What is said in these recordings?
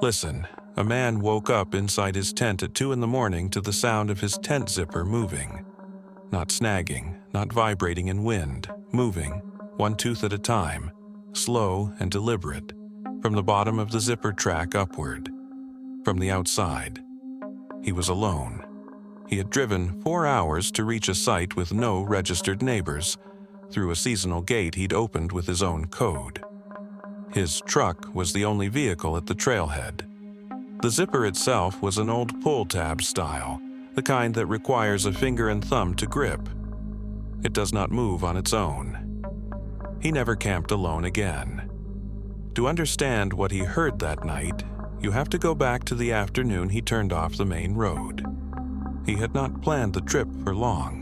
Listen, a man woke up inside his tent at 2 in the morning to the sound of his tent zipper moving. Not snagging, not vibrating in wind, moving, one tooth at a time, slow and deliberate, from the bottom of the zipper track upward. From the outside. He was alone. He had driven 4 hours to reach a site with no registered neighbors, through a seasonal gate he'd opened with his own code. His truck was the only vehicle at the trailhead. The zipper itself was an old pull-tab style, the kind that requires a finger and thumb to grip. It does not move on its own. He never camped alone again. To understand what he heard that night, you have to go back to the afternoon he turned off the main road. He had not planned the trip for long.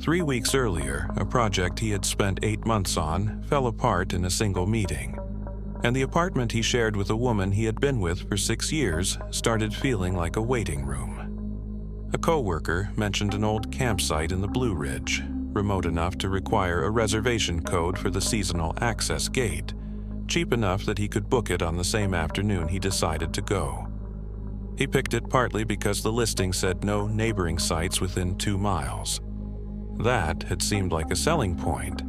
3 weeks earlier, a project he had spent 8 months on fell apart in a single meeting, and the apartment he shared with a woman he had been with for 6 years started feeling like a waiting room. A coworker mentioned an old campsite in the Blue Ridge, remote enough to require a reservation code for the seasonal access gate, cheap enough that he could book it on the same afternoon he decided to go. He picked it partly because the listing said no neighboring sites within 2 miles. That had seemed like a selling point.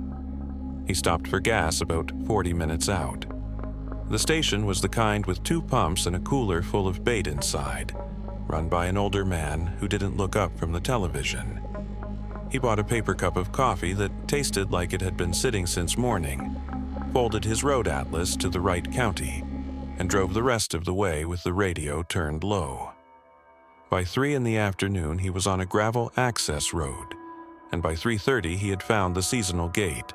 He stopped for gas about 40 minutes out. The station was the kind with 2 pumps and a cooler full of bait inside, run by an older man who didn't look up from the television. He bought a paper cup of coffee that tasted like it had been sitting since morning, folded his road atlas to the right county, and drove the rest of the way with the radio turned low. By 3 in the afternoon, he was on a gravel access road, and by 3:30 he had found the seasonal gate,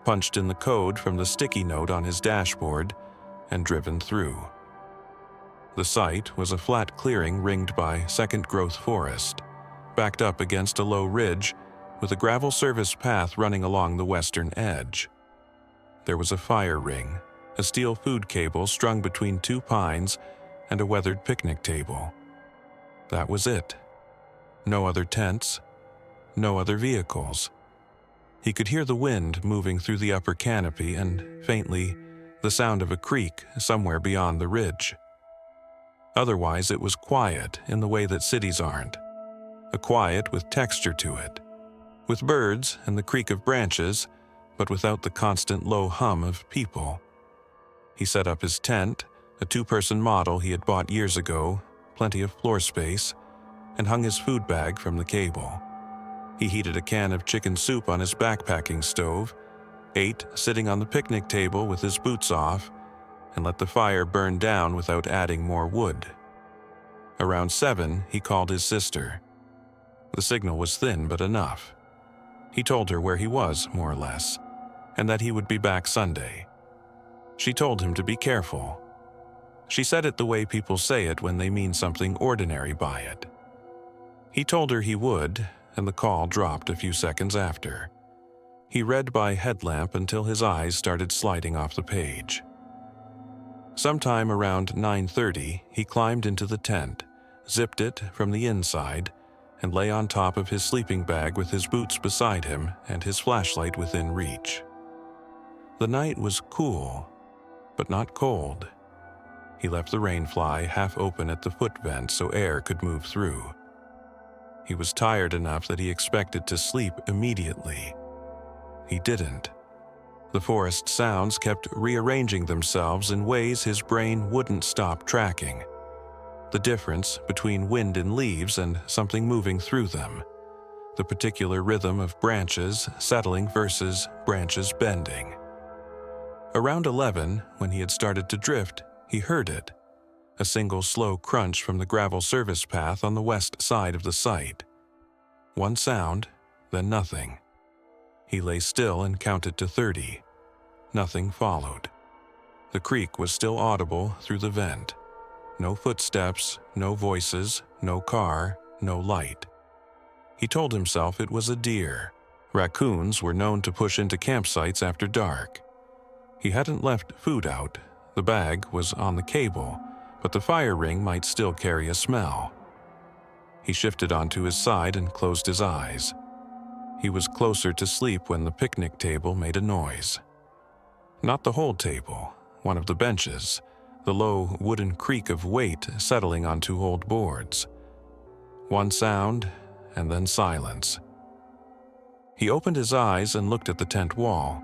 punched in the code from the sticky note on his dashboard, and driven through. The site was a flat clearing ringed by second-growth forest, backed up against a low ridge with a gravel service path running along the western edge. There was a fire ring, a steel food cable strung between 2 pines, and a weathered picnic table. That was it. No other tents, no other vehicles. He could hear the wind moving through the upper canopy and, faintly, the sound of a creek somewhere beyond the ridge. Otherwise, it was quiet in the way that cities aren't. A quiet with texture to it, with birds and the creak of branches, but without the constant low hum of people. He set up his tent, a 2-person model he had bought years ago, plenty of floor space, and hung his food bag from the cable. He heated a can of chicken soup on his backpacking stove, ate sitting on the picnic table with his boots off, and let the fire burn down without adding more wood. Around 7, he called his sister. The signal was thin but enough. He told her where he was, more or less, and that he would be back Sunday. She told him to be careful. She said it the way people say it when they mean something ordinary by it. He told her he would, and the call dropped a few seconds after. He read by headlamp until his eyes started sliding off the page. Sometime around 9:30, he climbed into the tent, zipped it from the inside, and lay on top of his sleeping bag with his boots beside him and his flashlight within reach. The night was cool, but not cold. He left the rain fly half open at the foot vent so air could move through. He was tired enough that he expected to sleep immediately. He didn't. The forest sounds kept rearranging themselves in ways his brain wouldn't stop tracking. The difference between wind and leaves and something moving through them. The particular rhythm of branches settling versus branches bending. Around 11, when he had started to drift, he heard it. A single slow crunch from the gravel service path on the west side of the site. One sound, then nothing. He lay still and counted to 30. Nothing followed. The creak was still audible through the vent. No footsteps, no voices, no car, no light. He told himself it was a deer. Raccoons were known to push into campsites after dark. He hadn't left food out. The bag was on the cable, but the fire ring might still carry a smell. He shifted onto his side and closed his eyes. He was closer to sleep when the picnic table made a noise. Not the whole table, one of the benches, the low wooden creak of weight settling onto old boards. One sound, and then silence. He opened his eyes and looked at the tent wall.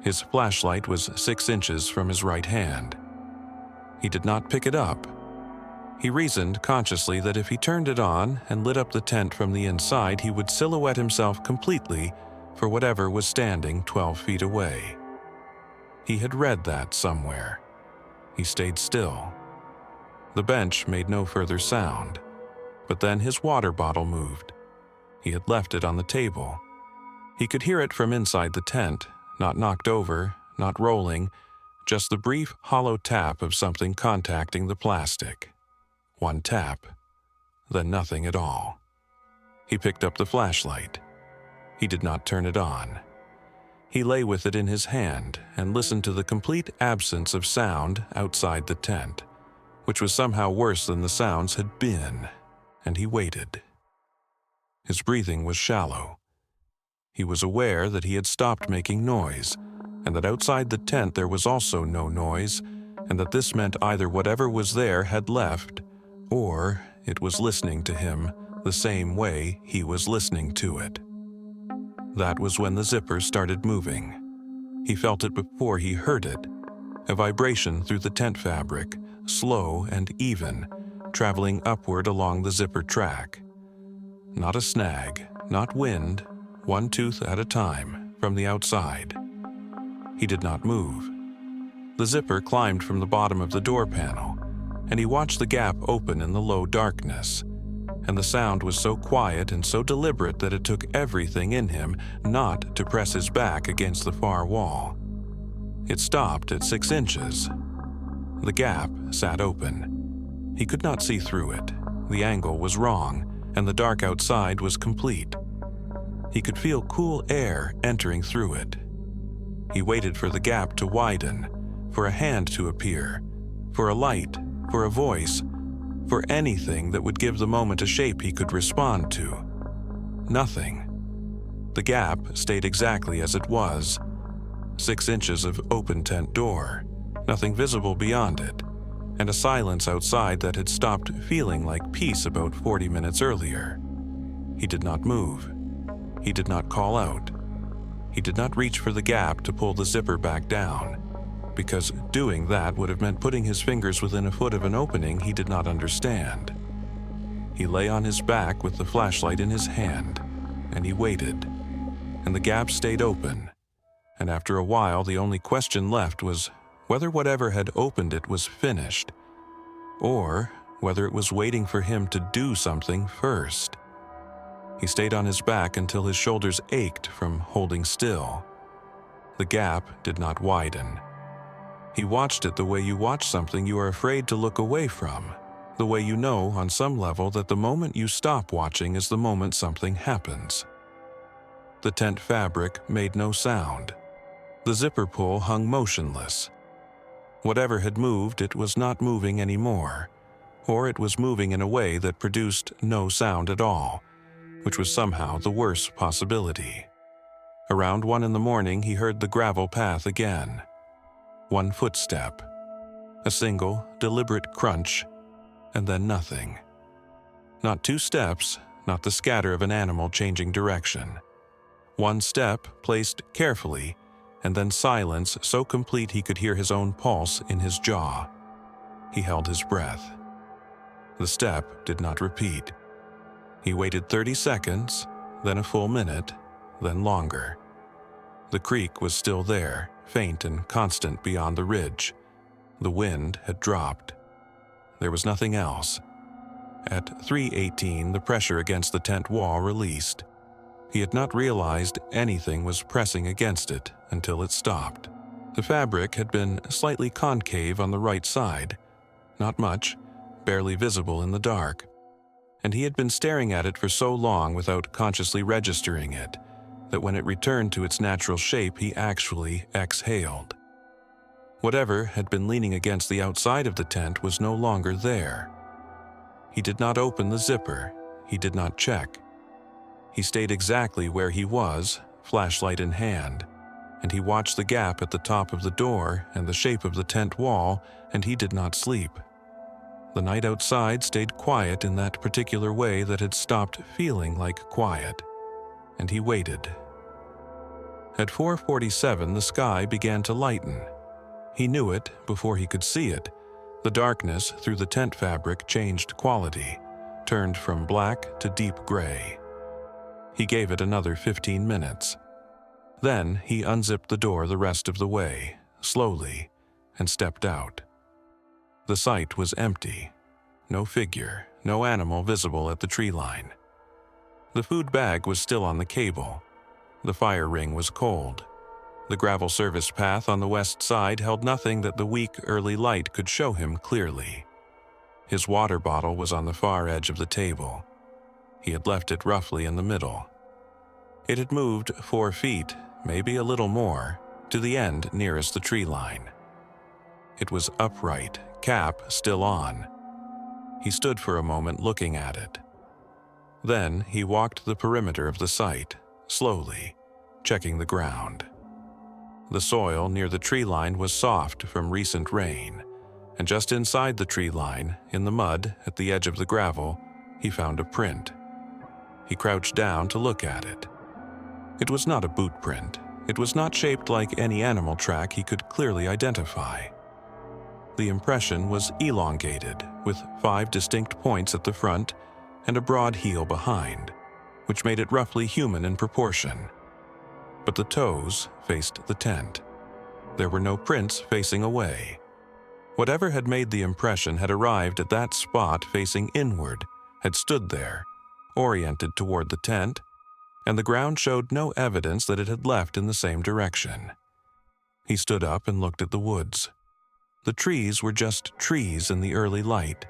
His flashlight was 6 inches from his right hand. He did not pick it up. He reasoned consciously that if he turned it on and lit up the tent from the inside, he would silhouette himself completely for whatever was standing 12 feet away. He had read that somewhere. He stayed still. The bench made no further sound, but then his water bottle moved. He had left it on the table. He could hear it from inside the tent, not knocked over, not rolling, just the brief, hollow tap of something contacting the plastic. One tap, then nothing at all. He picked up the flashlight. He did not turn it on. He lay with it in his hand and listened to the complete absence of sound outside the tent, which was somehow worse than the sounds had been, and he waited. His breathing was shallow. He was aware that he had stopped making noise, and that outside the tent there was also no noise, and that this meant either whatever was there had left, or it was listening to him the same way he was listening to it. That was when the zipper started moving. He felt it before he heard it, a vibration through the tent fabric, slow and even, traveling upward along the zipper track. Not a snag, not wind, one tooth at a time, from the outside. He did not move. The zipper climbed from the bottom of the door panel, and he watched the gap open in the low darkness, and the sound was so quiet and so deliberate that it took everything in him not to press his back against the far wall. It stopped at 6 inches. The gap sat open. He could not see through it. The angle was wrong, and the dark outside was complete. He could feel cool air entering through it. He waited for the gap to widen, for a hand to appear, for a light, for a voice, for anything that would give the moment a shape he could respond to. Nothing. The gap stayed exactly as it was. 6 inches of open tent door, nothing visible beyond it, and a silence outside that had stopped feeling like peace about 40 minutes earlier. He did not move. He did not call out. He did not reach for the gap to pull the zipper back down, because doing that would have meant putting his fingers within a foot of an opening he did not understand. He lay on his back with the flashlight in his hand, and he waited, and the gap stayed open, and after a while the only question left was whether whatever had opened it was finished, or whether it was waiting for him to do something first. He stayed on his back until his shoulders ached from holding still. The gap did not widen. He watched it the way you watch something you are afraid to look away from, the way you know on some level that the moment you stop watching is the moment something happens. The tent fabric made no sound. The zipper pull hung motionless. Whatever had moved, it was not moving anymore, or it was moving in a way that produced no sound at all, which was somehow the worst possibility. Around 1 a.m, he heard the gravel path again. One footstep, a single, deliberate crunch, and then nothing. Not 2 steps, not the scatter of an animal changing direction. One step placed carefully, and then silence so complete he could hear his own pulse in his jaw. He held his breath. The step did not repeat. He waited 30 seconds, then a full minute, then longer. The creek was still there, faint and constant beyond the ridge. The wind had dropped. There was nothing else. At 3:18, the pressure against the tent wall released. He had not realized anything was pressing against it until it stopped. The fabric had been slightly concave on the right side, not much, barely visible in the dark, and he had been staring at it for so long without consciously registering it that when it returned to its natural shape he actually exhaled. Whatever had been leaning against the outside of the tent was no longer there. He did not open the zipper. He did not check. He stayed exactly where he was, flashlight in hand, and he watched the gap at the top of the door and the shape of the tent wall, and he did not sleep. The night outside stayed quiet in that particular way that had stopped feeling like quiet, and he waited. At 4:47, the sky began to lighten. He knew it before he could see it. The darkness through the tent fabric changed quality, turned from black to deep gray. He gave it another 15 minutes. Then he unzipped the door the rest of the way, slowly, and stepped out. The site was empty. No figure, no animal visible at the tree line. The food bag was still on the cable. The fire ring was cold. The gravel service path on the west side held nothing that the weak early light could show him clearly. His water bottle was on the far edge of the table. He had left it roughly in the middle. It had moved 4 feet, maybe a little more, to the end nearest the tree line. It was upright, cap still on. He stood for a moment looking at it. Then he walked the perimeter of the site, slowly, checking the ground. The soil near the tree line was soft from recent rain, and just inside the tree line, in the mud at the edge of the gravel, he found a print. He crouched down to look at it. It was not a boot print. It was not shaped like any animal track he could clearly identify. The impression was elongated, with 5 distinct points at the front and a broad heel behind, which made it roughly human in proportion. But the toes faced the tent. There were no prints facing away. Whatever had made the impression had arrived at that spot facing inward, had stood there, oriented toward the tent, and the ground showed no evidence that it had left in the same direction. He stood up and looked at the woods. The trees were just trees in the early light.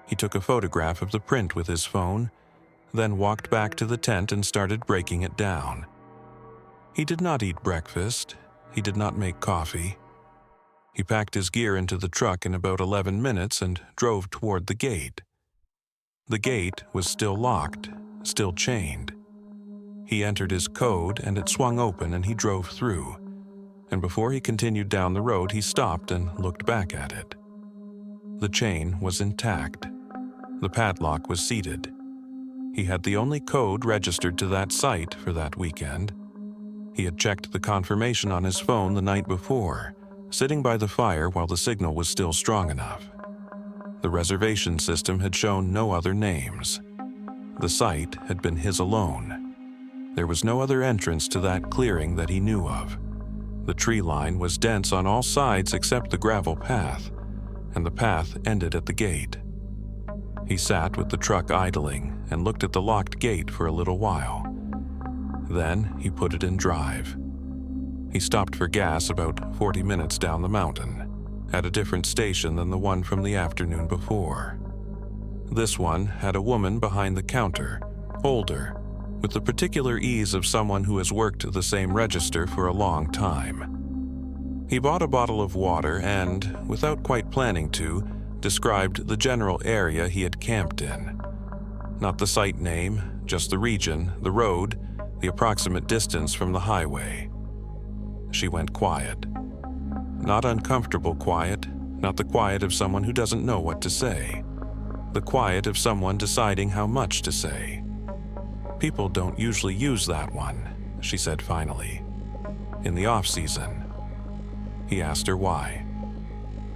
He took a photograph of the print with his phone, then walked back to the tent and started breaking it down. He did not eat breakfast. He did not make coffee. He packed his gear into the truck in about 11 minutes and drove toward the gate. The gate was still locked, still chained. He entered his code and it swung open and he drove through. And before he continued down the road, he stopped and looked back at it. The chain was intact. The padlock was seated. He had the only code registered to that site for that weekend. He had checked the confirmation on his phone the night before, sitting by the fire while the signal was still strong enough. The reservation system had shown no other names. The site had been his alone. There was no other entrance to that clearing that he knew of. The tree line was dense on all sides except the gravel path, and the path ended at the gate. He sat with the truck idling and looked at the locked gate for a little while. Then he put it in drive. He stopped for gas about 40 minutes down the mountain, at a different station than the one from the afternoon before. This one had a woman behind the counter, older, with the particular ease of someone who has worked the same register for a long time. He bought a bottle of water and, without quite planning to, described the general area he had camped in. Not the site name, just the region, the road, the approximate distance from the highway. She went quiet. Not uncomfortable quiet, not the quiet of someone who doesn't know what to say. The quiet of someone deciding how much to say. People don't usually use that one, she said finally. In the off-season. He asked her why.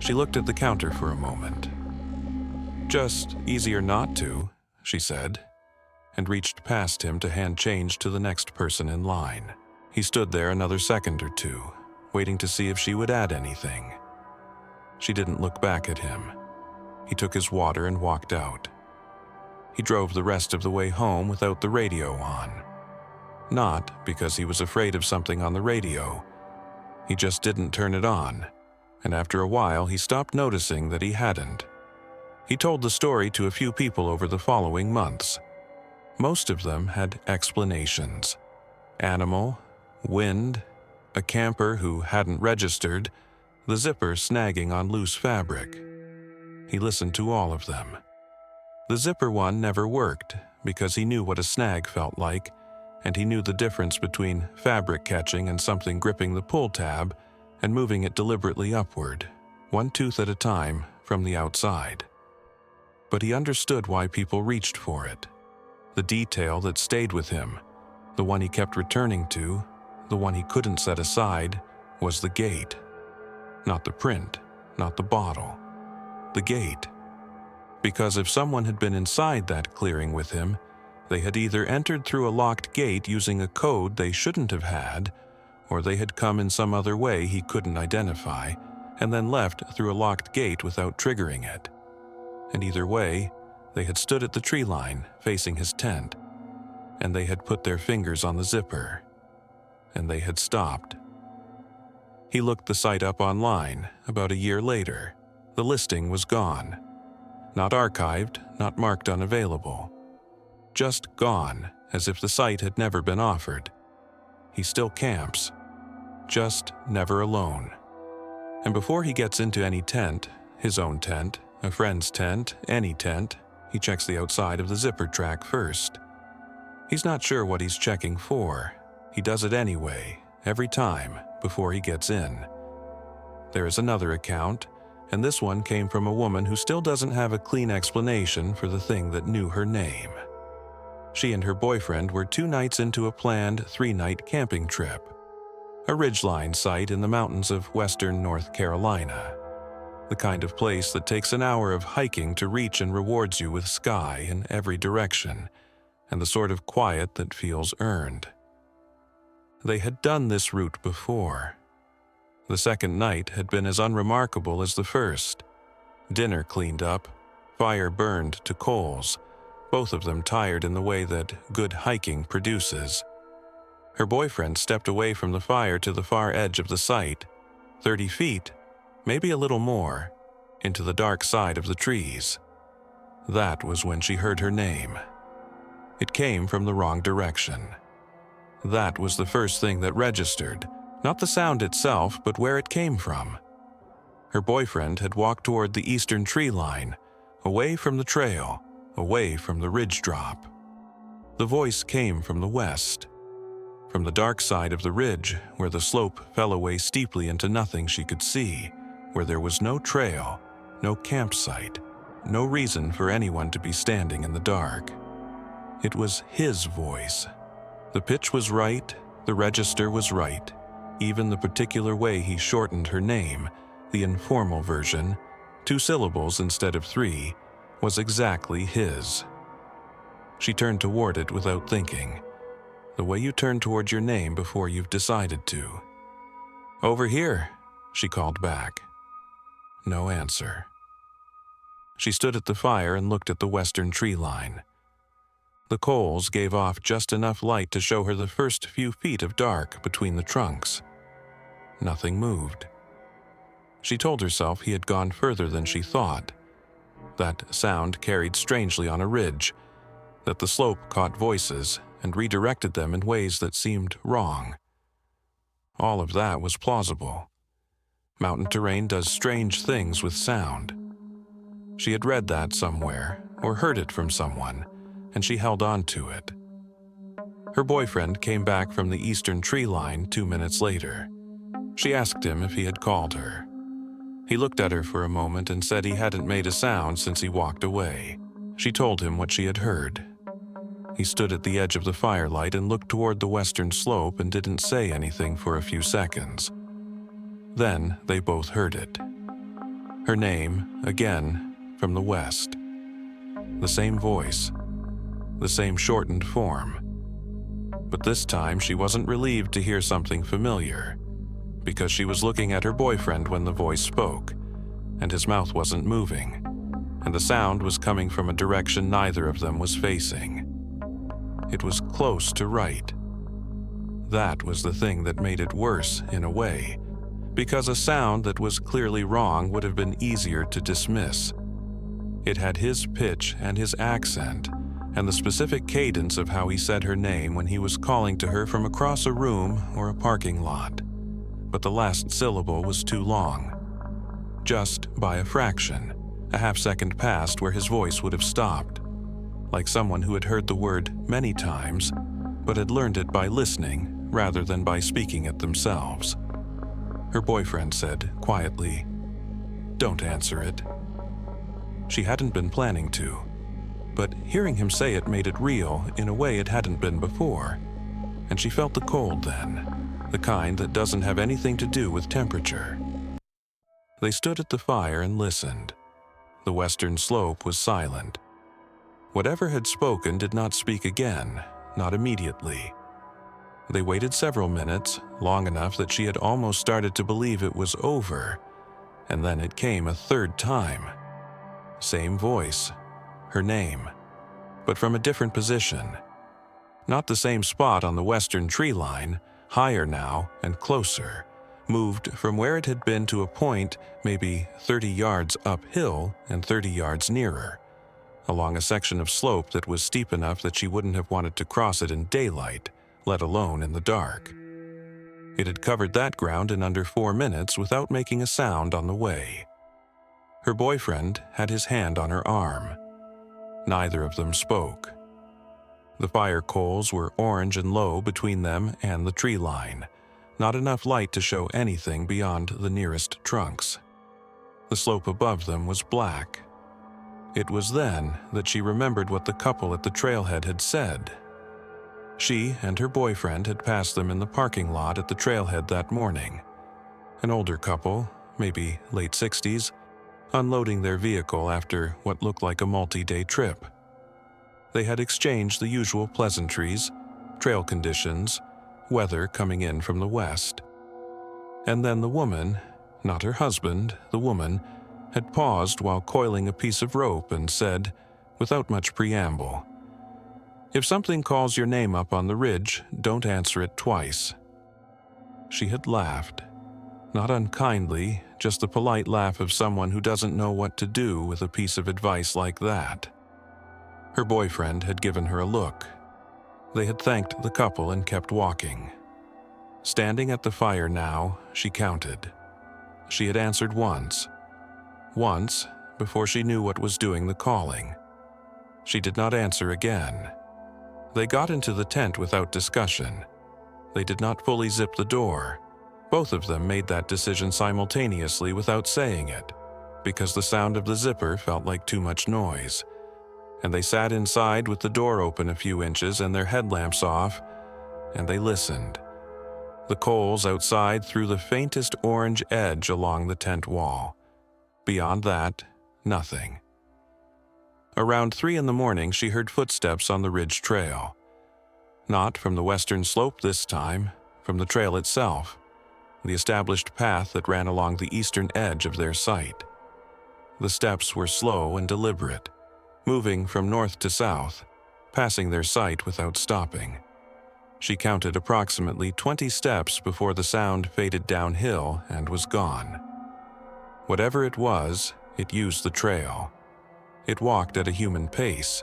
She looked at the counter for a moment. Just easier not to, she said, and reached past him to hand change to the next person in line. He stood there another second or two, waiting to see if she would add anything. She didn't look back at him. He took his water and walked out. He drove the rest of the way home without the radio on. Not because he was afraid of something on the radio. He just didn't turn it on, and after a while he stopped noticing that he hadn't. He told the story to a few people over the following months. Most of them had explanations. Animal, wind, a camper who hadn't registered, the zipper snagging on loose fabric. He listened to all of them. The zipper one never worked because he knew what a snag felt like, and he knew the difference between fabric catching and something gripping the pull tab and moving it deliberately upward, one tooth at a time, from the outside. But he understood why people reached for it. The detail that stayed with him, the one he kept returning to, the one he couldn't set aside, was the gate. Not the print, not the bottle. The gate. Because if someone had been inside that clearing with him, they had either entered through a locked gate using a code they shouldn't have had, or they had come in some other way he couldn't identify, and then left through a locked gate without triggering it. And either way, they had stood at the tree line facing his tent, and they had put their fingers on the zipper, and they had stopped. He looked the site up online about a year later. The listing was gone. Not archived, not marked unavailable. Just gone, as if the site had never been offered. He still camps, just never alone. And before he gets into any tent, his own tent, a friend's tent, any tent, he checks the outside of the zipper track first. He's not sure what he's checking for. He does it anyway, every time, before he gets in. There is another account, and this one came from a woman who still doesn't have a clean explanation for the thing that knew her name. She and her boyfriend were 2 nights into a planned 3-night camping trip, a ridgeline site in the mountains of western North Carolina, the kind of place that takes an hour of hiking to reach and rewards you with sky in every direction, and the sort of quiet that feels earned. They had done this route before. The second night had been as unremarkable as the first. Dinner cleaned up, fire burned to coals, both of them tired in the way that good hiking produces. Her boyfriend stepped away from the fire to the far edge of the site, 30 feet, maybe a little more, into the dark side of the trees. That was when she heard her name. It came from the wrong direction. That was the first thing that registered, not the sound itself, but where it came from. Her boyfriend had walked toward the eastern tree line, away from the trail, away from the ridge drop. The voice came from the west, from the dark side of the ridge, where the slope fell away steeply into nothing she could see, where there was no trail, no campsite, no reason for anyone to be standing in the dark. It was his voice. The pitch was right, the register was right. Even the particular way he shortened her name, the informal version, 2 syllables instead of 3, was exactly his. She turned toward it without thinking, the way you turn toward your name before you've decided to. "Over here," she called back. No answer. She stood at the fire and looked at the western tree line. The coals gave off just enough light to show her the first few feet of dark between the trunks. Nothing moved. She told herself he had gone further than she thought. That sound carried strangely on a ridge, that the slope caught voices and redirected them in ways that seemed wrong. All of that was plausible. Mountain terrain does strange things with sound. She had read that somewhere, or heard it from someone, and she held on to it. Her boyfriend came back from the eastern tree line 2 minutes later. She asked him if he had called her. He looked at her for a moment and said he hadn't made a sound since he walked away. She told him what she had heard. He stood at the edge of the firelight and looked toward the western slope and didn't say anything for a few seconds. Then they both heard it. Her name, again, from the west. The same voice. The same shortened form. But this time she wasn't relieved to hear something familiar, because she was looking at her boyfriend when the voice spoke, and his mouth wasn't moving, and the sound was coming from a direction neither of them was facing. It was close to right. That was the thing that made it worse, in a way, because a sound that was clearly wrong would have been easier to dismiss. It had his pitch and his accent, and the specific cadence of how he said her name when he was calling to her from across a room or a parking lot. But the last syllable was too long. Just by a fraction, a half-second passed where his voice would have stopped. Like someone who had heard the word many times, but had learned it by listening rather than by speaking it themselves. Her boyfriend said quietly, "Don't answer it." She hadn't been planning to, but hearing him say it made it real in a way it hadn't been before, and she felt the cold then, the kind that doesn't have anything to do with temperature. They stood at the fire and listened. The western slope was silent. Whatever had spoken did not speak again, not immediately. They waited several minutes, long enough that she had almost started to believe it was over, and then it came a third time. Same voice, her name, but from a different position. Not the same spot on the western tree line, higher now and closer, moved from where it had been to a point maybe 30 yards uphill and 30 yards nearer, along a section of slope that was steep enough that she wouldn't have wanted to cross it in daylight, let alone in the dark. It had covered that ground in under 4 minutes without making a sound on the way. Her boyfriend had his hand on her arm. Neither of them spoke. The fire coals were orange and low between them and the tree line, not enough light to show anything beyond the nearest trunks. The slope above them was black. It was then that she remembered what the couple at the trailhead had said. She and her boyfriend had passed them in the parking lot at the trailhead that morning. An older couple, maybe late 60s, unloading their vehicle after what looked like a multi-day trip. They had exchanged the usual pleasantries, trail conditions, weather coming in from the west. And then the woman, not her husband, the woman, had paused while coiling a piece of rope and said, without much preamble, "If something calls your name up on the ridge, don't answer it twice." She had laughed. Not unkindly, just the polite laugh of someone who doesn't know what to do with a piece of advice like that. Her boyfriend had given her a look. They had thanked the couple and kept walking. Standing at the fire now, she counted. She had answered once. Once, before she knew what was doing the calling. She did not answer again. They got into the tent without discussion. They did not fully zip the door. Both of them made that decision simultaneously without saying it, because the sound of the zipper felt like too much noise. And they sat inside with the door open a few inches and their headlamps off, and they listened. The coals outside threw the faintest orange edge along the tent wall. Beyond that, nothing. Around 3 in the morning, she heard footsteps on the ridge trail. Not from the western slope this time, from the trail itself, the established path that ran along the eastern edge of their site. The steps were slow and deliberate, moving from north to south, passing their site without stopping. She counted approximately 20 steps before the sound faded downhill and was gone. Whatever it was, it used the trail. It walked at a human pace.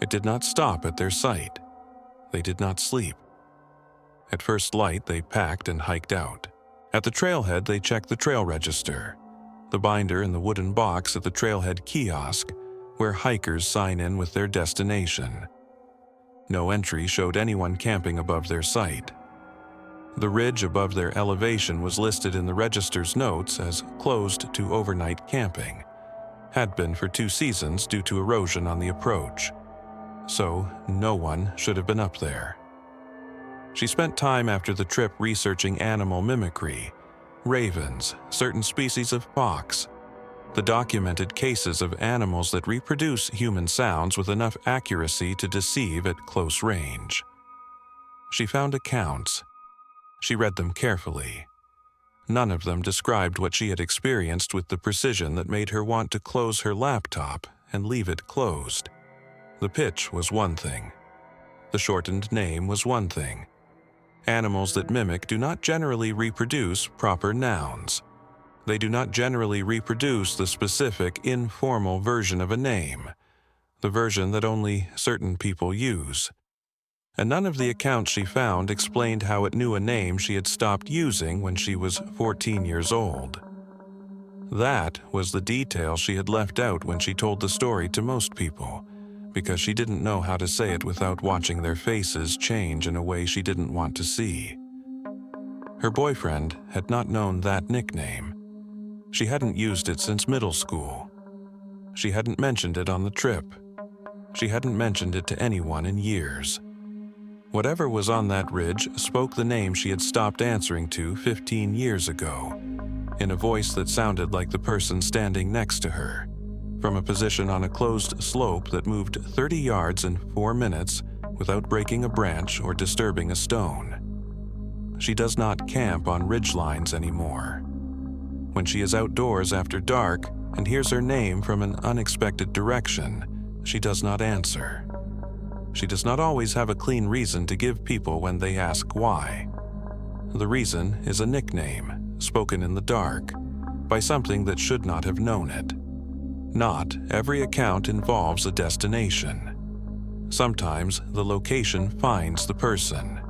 It did not stop at their site. They did not sleep. At first light, they packed and hiked out. At the trailhead, they checked the trail register, the binder in the wooden box at the trailhead kiosk, where hikers sign in with their destination. No entry showed anyone camping above their site. The ridge above their elevation was listed in the register's notes as closed to overnight camping, had been for 2 seasons due to erosion on the approach. So no one should have been up there. She spent time after the trip researching animal mimicry, ravens, certain species of fox, the documented cases of animals that reproduce human sounds with enough accuracy to deceive at close range. She found accounts. She read them carefully. None of them described what she had experienced with the precision that made her want to close her laptop and leave it closed. The pitch was one thing. The shortened name was one thing. Animals that mimic do not generally reproduce proper nouns. They do not generally reproduce the specific, informal version of a name, the version that only certain people use. And none of the accounts she found explained how it knew a name she had stopped using when she was 14 years old. That was the detail she had left out when she told the story to most people, because she didn't know how to say it without watching their faces change in a way she didn't want to see. Her boyfriend had not known that nickname. She hadn't used it since middle school. She hadn't mentioned it on the trip. She hadn't mentioned it to anyone in years. Whatever was on that ridge spoke the name she had stopped answering to 15 years ago, in a voice that sounded like the person standing next to her, from a position on a closed slope that moved 30 yards in 4 minutes without breaking a branch or disturbing a stone. She does not camp on ridgelines anymore. When she is outdoors after dark and hears her name from an unexpected direction, she does not answer. She does not always have a clean reason to give people when they ask why. The reason is a nickname, spoken in the dark, by something that should not have known it. Not every account involves a destination. Sometimes the location finds the person.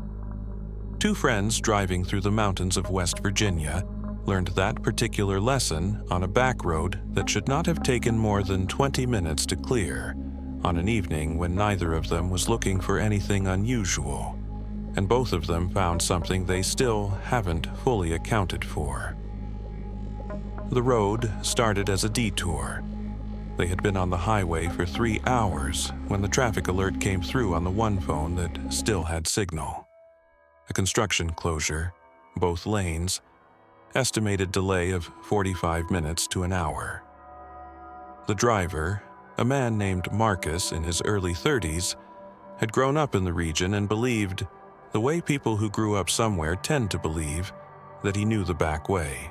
Two friends driving through the mountains of West Virginia learned that particular lesson on a back road that should not have taken more than 20 minutes to clear, on an evening when neither of them was looking for anything unusual, and both of them found something they still haven't fully accounted for. The road started as a detour. They had been on the highway for 3 hours when the traffic alert came through on the one phone that still had signal. A construction closure, both lanes, estimated delay of 45 minutes to an hour. The driver, a man named Marcus in his early 30s, had grown up in the region and believed, the way people who grew up somewhere tend to believe, that he knew the back way.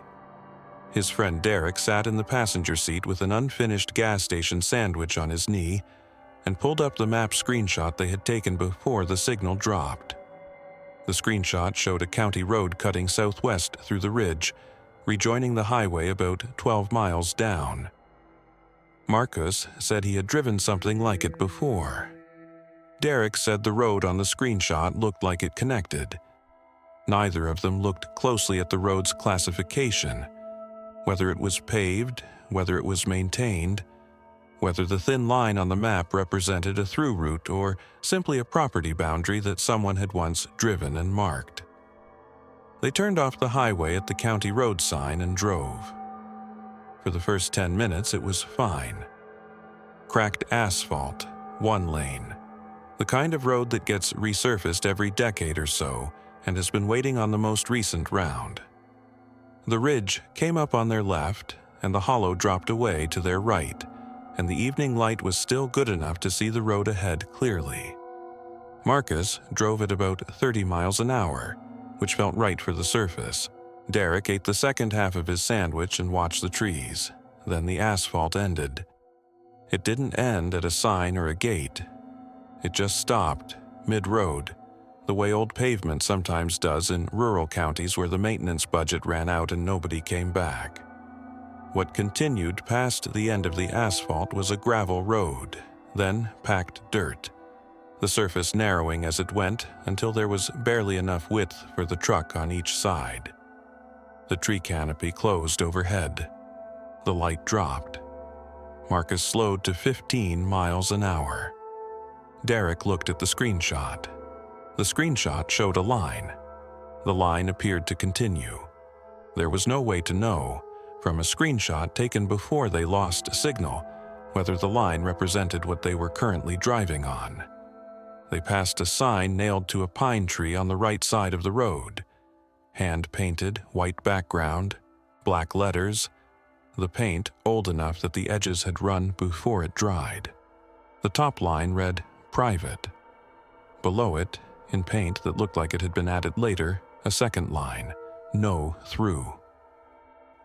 His friend Derek sat in the passenger seat with an unfinished gas station sandwich on his knee and pulled up the map screenshot they had taken before the signal dropped. The screenshot showed a county road cutting southwest through the ridge, rejoining the highway about 12 miles down. Marcus said he had driven something like it before. Derek said the road on the screenshot looked like it connected. Neither of them looked closely at the road's classification, whether it was paved, whether it was maintained, whether the thin line on the map represented a through route or simply a property boundary that someone had once driven and marked. They turned off the highway at the county road sign and drove. For the first 10 minutes, it was fine. Cracked asphalt, one lane. The kind of road that gets resurfaced every decade or so and has been waiting on the most recent round. The ridge came up on their left, and the hollow dropped away to their right, and the evening light was still good enough to see the road ahead clearly. Marcus drove at about 30 miles an hour, which felt right for the surface. Derek ate the second half of his sandwich and watched the trees. Then the asphalt ended. It didn't end at a sign or a gate. It just stopped, mid-road, the way old pavement sometimes does in rural counties where the maintenance budget ran out and nobody came back. What continued past the end of the asphalt was a gravel road, then packed dirt, the surface narrowing as it went until there was barely enough width for the truck on each side. The tree canopy closed overhead. The light dropped. Marcus slowed to 15 miles an hour. Derek looked at the screenshot. The screenshot showed a line. The line appeared to continue. There was no way to know, from a screenshot taken before they lost signal, whether the line represented what they were currently driving on. They passed a sign nailed to a pine tree on the right side of the road. Hand-painted, white background, black letters, the paint old enough that the edges had run before it dried. The top line read, "Private." Below it, in paint that looked like it had been added later, a second line, "No through."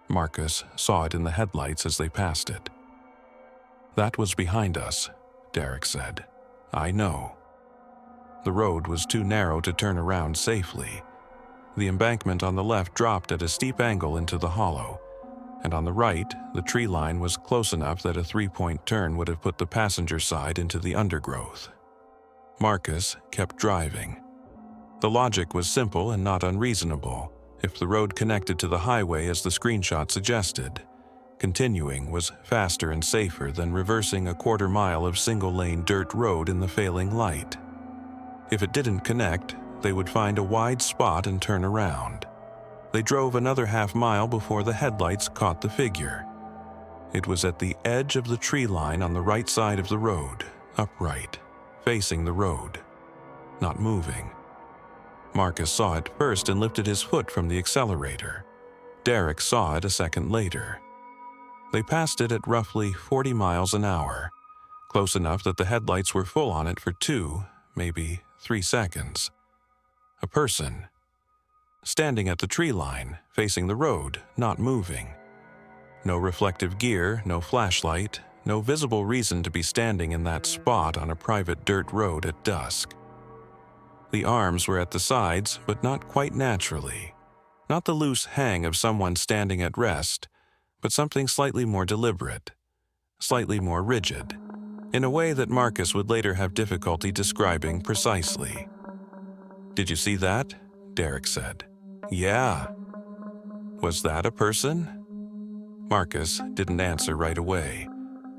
Marcus saw it in the headlights as they passed it. "That was behind us," Derek said. "I know." The road was too narrow to turn around safely. The embankment on the left dropped at a steep angle into the hollow, and on the right, the tree line was close enough that a three-point turn would have put the passenger side into the undergrowth. Marcus kept driving. The logic was simple and not unreasonable. If the road connected to the highway as the screenshot suggested, Continuing was faster and safer than reversing a quarter-mile of single-lane dirt road in the failing light. If it didn't connect, they would find a wide spot and turn around. They drove another half-mile before the headlights caught the figure. It was at the edge of the tree line on the right side of the road, upright, facing the road, not moving. Marcus saw it first and lifted his foot from the accelerator. Derek saw it a second later. They passed it at roughly 40 miles an hour, close enough that the headlights were full on it for 2, maybe 3 seconds. A person, standing at the tree line, facing the road, not moving. No reflective gear, no flashlight, no visible reason to be standing in that spot on a private dirt road at dusk. The arms were at the sides, but not quite naturally. Not the loose hang of someone standing at rest, but something slightly more deliberate, slightly more rigid, in a way that Marcus would later have difficulty describing precisely. "Did you see that?" Derek said. "Yeah." "Was that a person?" Marcus didn't answer right away.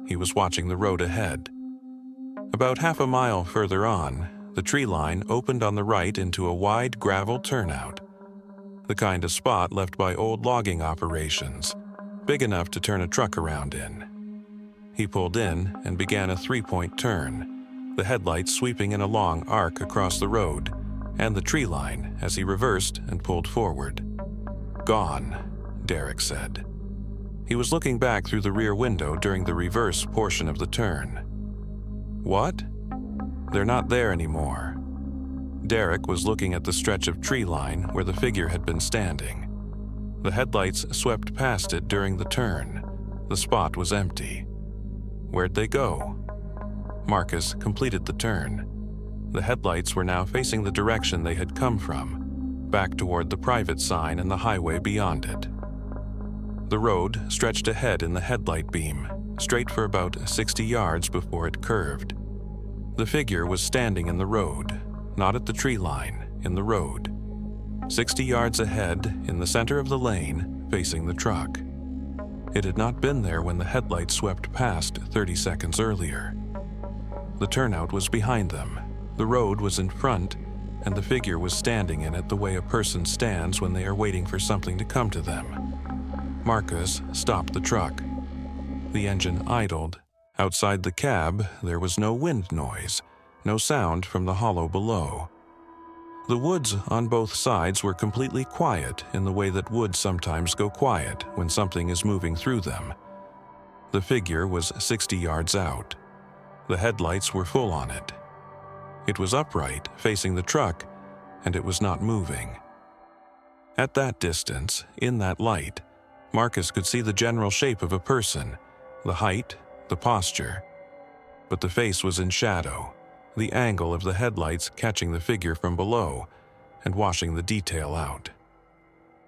He was watching the road ahead. About half a mile further on, the tree line opened on the right into a wide gravel turnout, the kind of spot left by old logging operations, big enough to turn a truck around in. He pulled in and began a 3-point turn, the headlights sweeping in a long arc across the road and the tree line as he reversed and pulled forward. "Gone," Derek said. He was looking back through the rear window during the reverse portion of the turn. "What?" "They're not there anymore." Derek was looking at the stretch of tree line where the figure had been standing. The headlights swept past it during the turn. The spot was empty. Where'd they go? Marcus completed the turn. The headlights were now facing the direction they had come from, back toward the private sign and the highway beyond it. The road stretched ahead in the headlight beam, straight for about 60 yards before it curved. The figure was standing in the road, not at the tree line, in the road. 60 yards ahead, in the center of the lane, facing the truck. It had not been there when the headlights swept past 30 seconds earlier. The turnout was behind them, the road was in front, and the figure was standing in it the way a person stands when they are waiting for something to come to them. Marcus stopped the truck. The engine idled. Outside the cab, there was no wind noise, no sound from the hollow below. The woods on both sides were completely quiet in the way that woods sometimes go quiet when something is moving through them. The figure was 60 yards out. The headlights were full on it. It was upright, facing the truck, and it was not moving. At that distance, in that light, Marcus could see the general shape of a person, the height, the posture. But the face was in shadow, the angle of the headlights catching the figure from below and washing the detail out.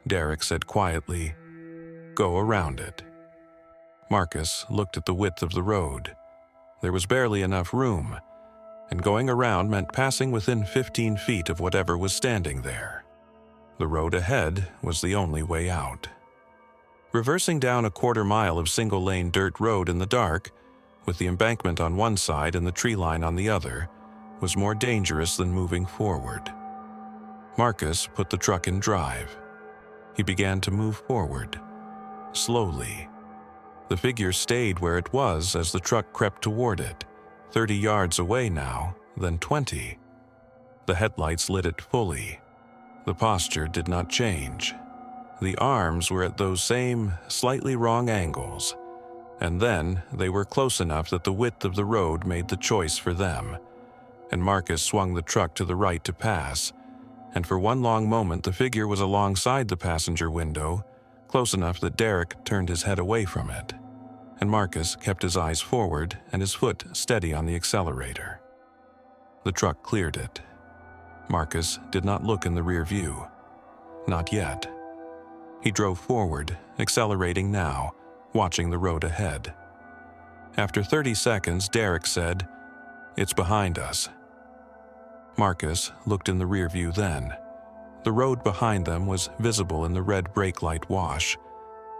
Derek said quietly, "Go around it." Marcus looked at the width of the road. There was barely enough room, and going around meant passing within 15 feet of whatever was standing there. The road ahead was the only way out. Reversing down a quarter-mile of single-lane dirt road in the dark, with the embankment on one side and the tree line on the other, was more dangerous than moving forward. Marcus put the truck in drive. He began to move forward, slowly. The figure stayed where it was as the truck crept toward it, 30 yards away now, then 20. The headlights lit it fully. The posture did not change. The arms were at those same, slightly wrong angles, and then they were close enough that the width of the road made the choice for them, and Marcus swung the truck to the right to pass, and for one long moment the figure was alongside the passenger window, close enough that Derek turned his head away from it, and Marcus kept his eyes forward and his foot steady on the accelerator. The truck cleared it. Marcus did not look in the rear view. Not yet. He drove forward, accelerating now, watching the road ahead. After 30 seconds, Derek said, "It's behind us." Marcus looked in the rear view then. The road behind them was visible in the red brake light wash.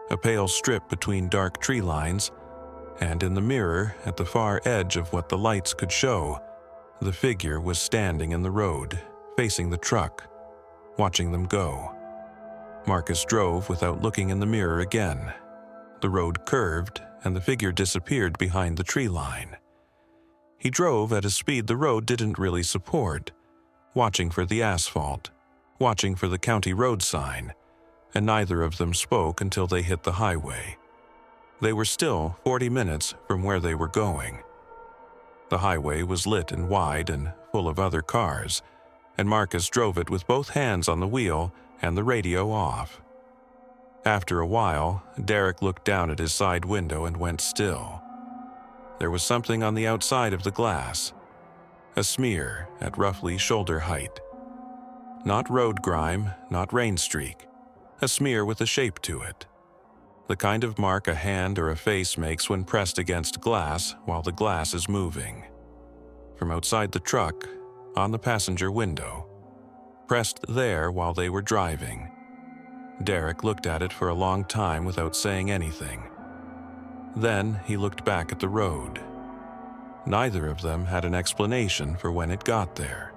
a pale strip between dark tree lines, and in the mirror, at the far edge of what the lights could show, the figure was standing in the road, facing the truck, watching them go. Marcus drove without looking in the mirror again. The road curved, and the figure disappeared behind the tree line. He drove at a speed the road didn't really support, watching for the asphalt, watching for the county road sign, and neither of them spoke until they hit the highway. They were still 40 minutes from where they were going. The highway was lit and wide and full of other cars, and Marcus drove it with both hands on the wheel and the radio off. After a while, Derek looked down at his side window and went still. There was something on the outside of the glass, a smear at roughly shoulder height. Not road grime, not rain streak, a smear with a shape to it. The kind of mark a hand or a face makes when pressed against glass while the glass is moving. From outside the truck, on the passenger window, pressed there while they were driving. Derek looked at it for a long time without saying anything. Then he looked back at the road. Neither of them had an explanation for when it got there.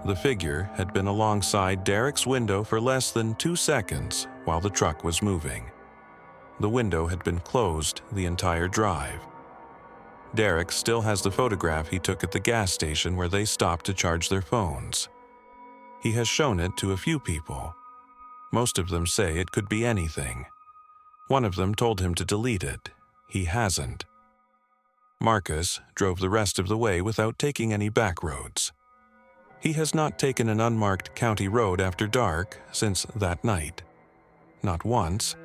The figure had been alongside Derek's window for less than 2 seconds while the truck was moving. The window had been closed the entire drive. Derek still has the photograph he took at the gas station where they stopped to charge their phones. He has shown it to a few people. Most of them say it could be anything. One of them told him to delete it. He hasn't. Marcus drove the rest of the way without taking any back roads. He has not taken an unmarked county road after dark since that night. Not once,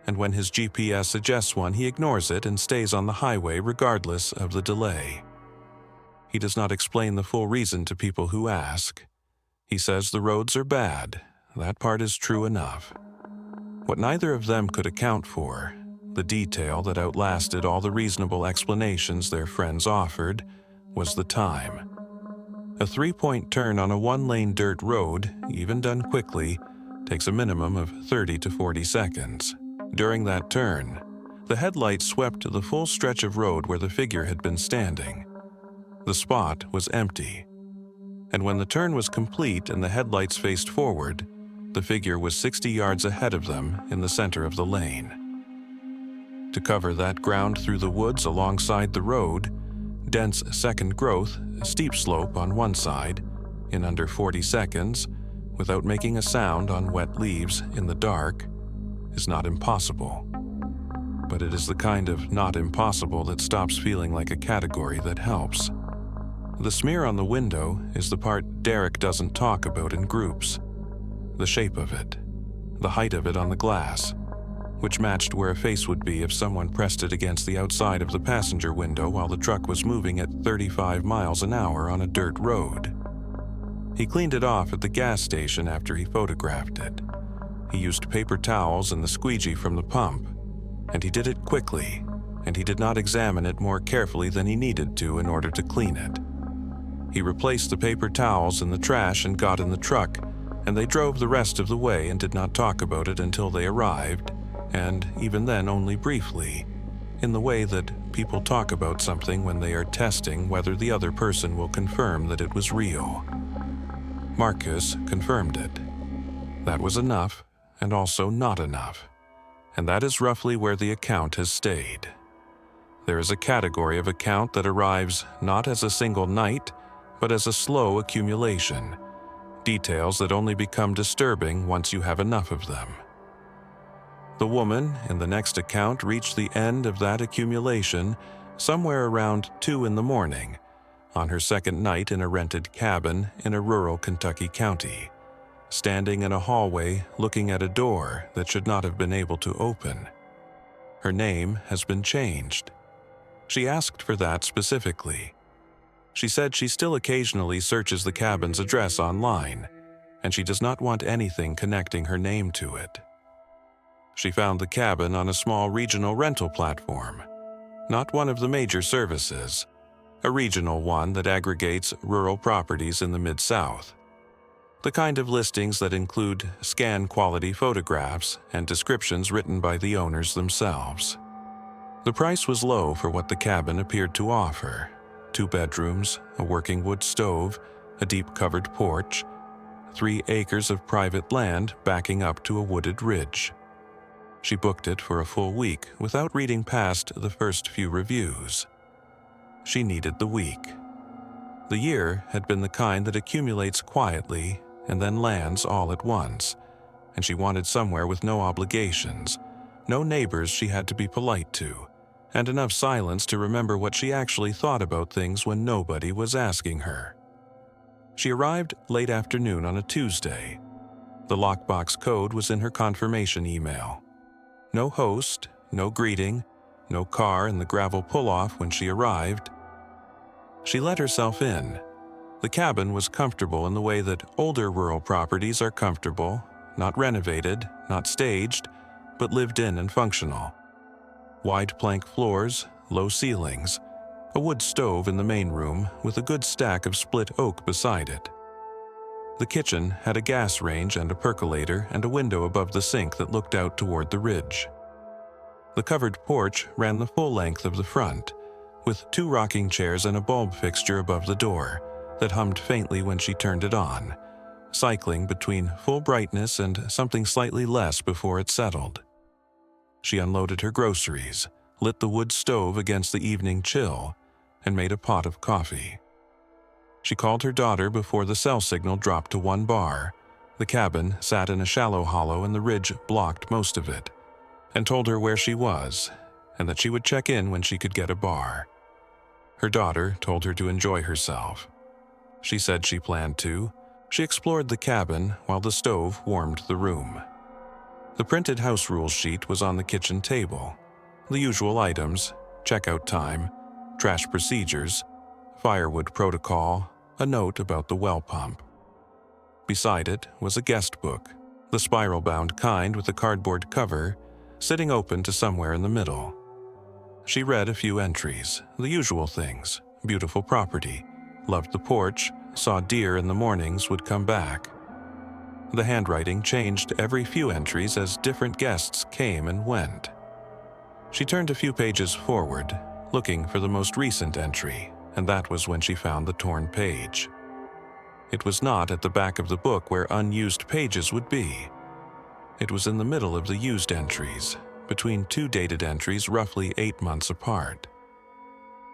and when his GPS suggests one, he ignores it and stays on the highway regardless of the delay. He does not explain the full reason to people who ask. He says the roads are bad. That part is true enough. What neither of them could account for, the detail that outlasted all the reasonable explanations their friends offered, was the time. A 3-point turn on a 1-lane dirt road, even done quickly, takes a minimum of 30 to 40 seconds. During that turn, the headlights swept the full stretch of road where the figure had been standing. The spot was empty. And when the turn was complete and the headlights faced forward, the figure was 60 yards ahead of them in the center of the lane. To cover that ground through the woods alongside the road, dense second growth, a steep slope on one side, in under 40 seconds, without making a sound on wet leaves in the dark, is not impossible. But it is the kind of not impossible that stops feeling like a category that helps. The smear on the window is the part Derek doesn't talk about in groups. The shape of it, the height of it on the glass, which matched where a face would be if someone pressed it against the outside of the passenger window while the truck was moving at 35 miles an hour on a dirt road. He cleaned it off at the gas station after he photographed it. He used paper towels and the squeegee from the pump, and he did it quickly, and he did not examine it more carefully than he needed to in order to clean it. He replaced the paper towels in the trash and got in the truck, and they drove the rest of the way and did not talk about it until they arrived, and even then only briefly, in the way that people talk about something when they are testing whether the other person will confirm that it was real. Marcus confirmed it. That was enough, and also not enough, and that is roughly where the account has stayed. There is a category of account that arrives not as a single night, but as a slow accumulation, details that only become disturbing once you have enough of them. The woman in the next account reached the end of that accumulation somewhere around 2 in the morning, on her second night in a rented cabin in a rural Kentucky county, standing in a hallway looking at a door that should not have been able to open. Her name has been changed. She asked for that specifically. She said she still occasionally searches the cabin's address online, and she does not want anything connecting her name to it. She found the cabin on a small regional rental platform, not one of the major services, a regional one that aggregates rural properties in the Mid-South. The kind of listings that include scan-quality photographs and descriptions written by the owners themselves. The price was low for what the cabin appeared to offer: 2 bedrooms, a working wood stove, a deep covered porch, 3 acres of private land backing up to a wooded ridge. She booked it for a full week without reading past the first few reviews. She needed the week. The year had been the kind that accumulates quietly and then lands all at once, and she wanted somewhere with no obligations, no neighbors she had to be polite to, and enough silence to remember what she actually thought about things when nobody was asking her. She arrived late afternoon on a Tuesday. The lockbox code was in her confirmation email. No host, no greeting, no car in the gravel pull-off when she arrived. She let herself in. The cabin was comfortable in the way that older rural properties are comfortable, not renovated, not staged, but lived in and functional. Wide plank floors, low ceilings, a wood stove in the main room with a good stack of split oak beside it. The kitchen had a gas range and a percolator and a window above the sink that looked out toward the ridge. The covered porch ran the full length of the front, with 2 rocking chairs and a bulb fixture above the door that hummed faintly when she turned it on, cycling between full brightness and something slightly less before it settled. She unloaded her groceries, lit the wood stove against the evening chill, and made a pot of coffee. She called her daughter before the cell signal dropped to 1 bar. The cabin sat in a shallow hollow and the ridge blocked most of it, and told her where she was and that she would check in when she could get a bar. Her daughter told her to enjoy herself. She said she planned to. She explored the cabin while the stove warmed the room. The printed house rules sheet was on the kitchen table. The usual items: checkout time, trash procedures, firewood protocol, a note about the well pump. Beside it was a guest book, the spiral-bound kind with a cardboard cover, sitting open to somewhere in the middle. She read a few entries, the usual things: beautiful property, loved the porch, saw deer in the mornings, would come back. The handwriting changed every few entries as different guests came and went. She turned a few pages forward, looking for the most recent entry, and that was when she found the torn page. It was not at the back of the book where unused pages would be. It was in the middle of the used entries, between 2 dated entries roughly 8 months apart.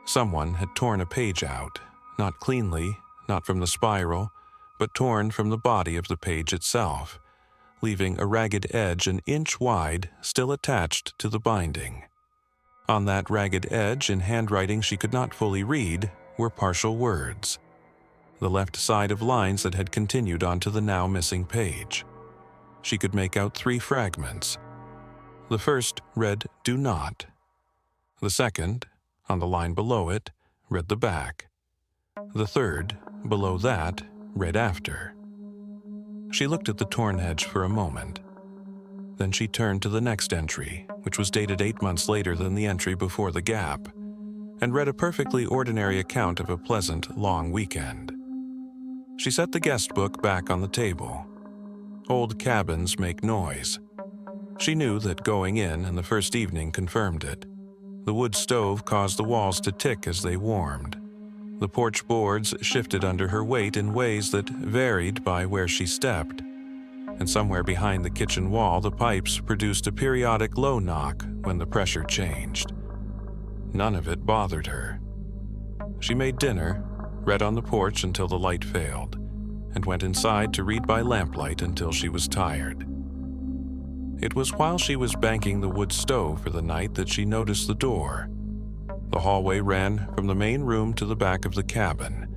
Someone had torn a page out, not cleanly, not from the spiral, but torn from the body of the page itself, leaving a ragged edge an inch wide still attached to the binding. On that ragged edge, in handwriting she could not fully read, were partial words, the left side of lines that had continued onto the now missing page. She could make out 3 fragments. The first read, "Do not." The second, on the line below it, read the back. The third, below that, read after. She looked at the torn edge for a moment. Then she turned to the next entry, which was dated 8 months later than the entry before the gap, and read a perfectly ordinary account of a pleasant, long weekend. She set the guest book back on the table. Old cabins make noise. She knew that going in and the first evening confirmed it. The wood stove caused the walls to tick as they warmed. The porch boards shifted under her weight in ways that varied by where she stepped, and somewhere behind the kitchen wall the pipes produced a periodic low knock when the pressure changed. None of it bothered her. She made dinner, read on the porch until the light failed, and went inside to read by lamplight until she was tired. It was while she was banking the wood stove for the night that she noticed the door. The hallway ran from the main room to the back of the cabin,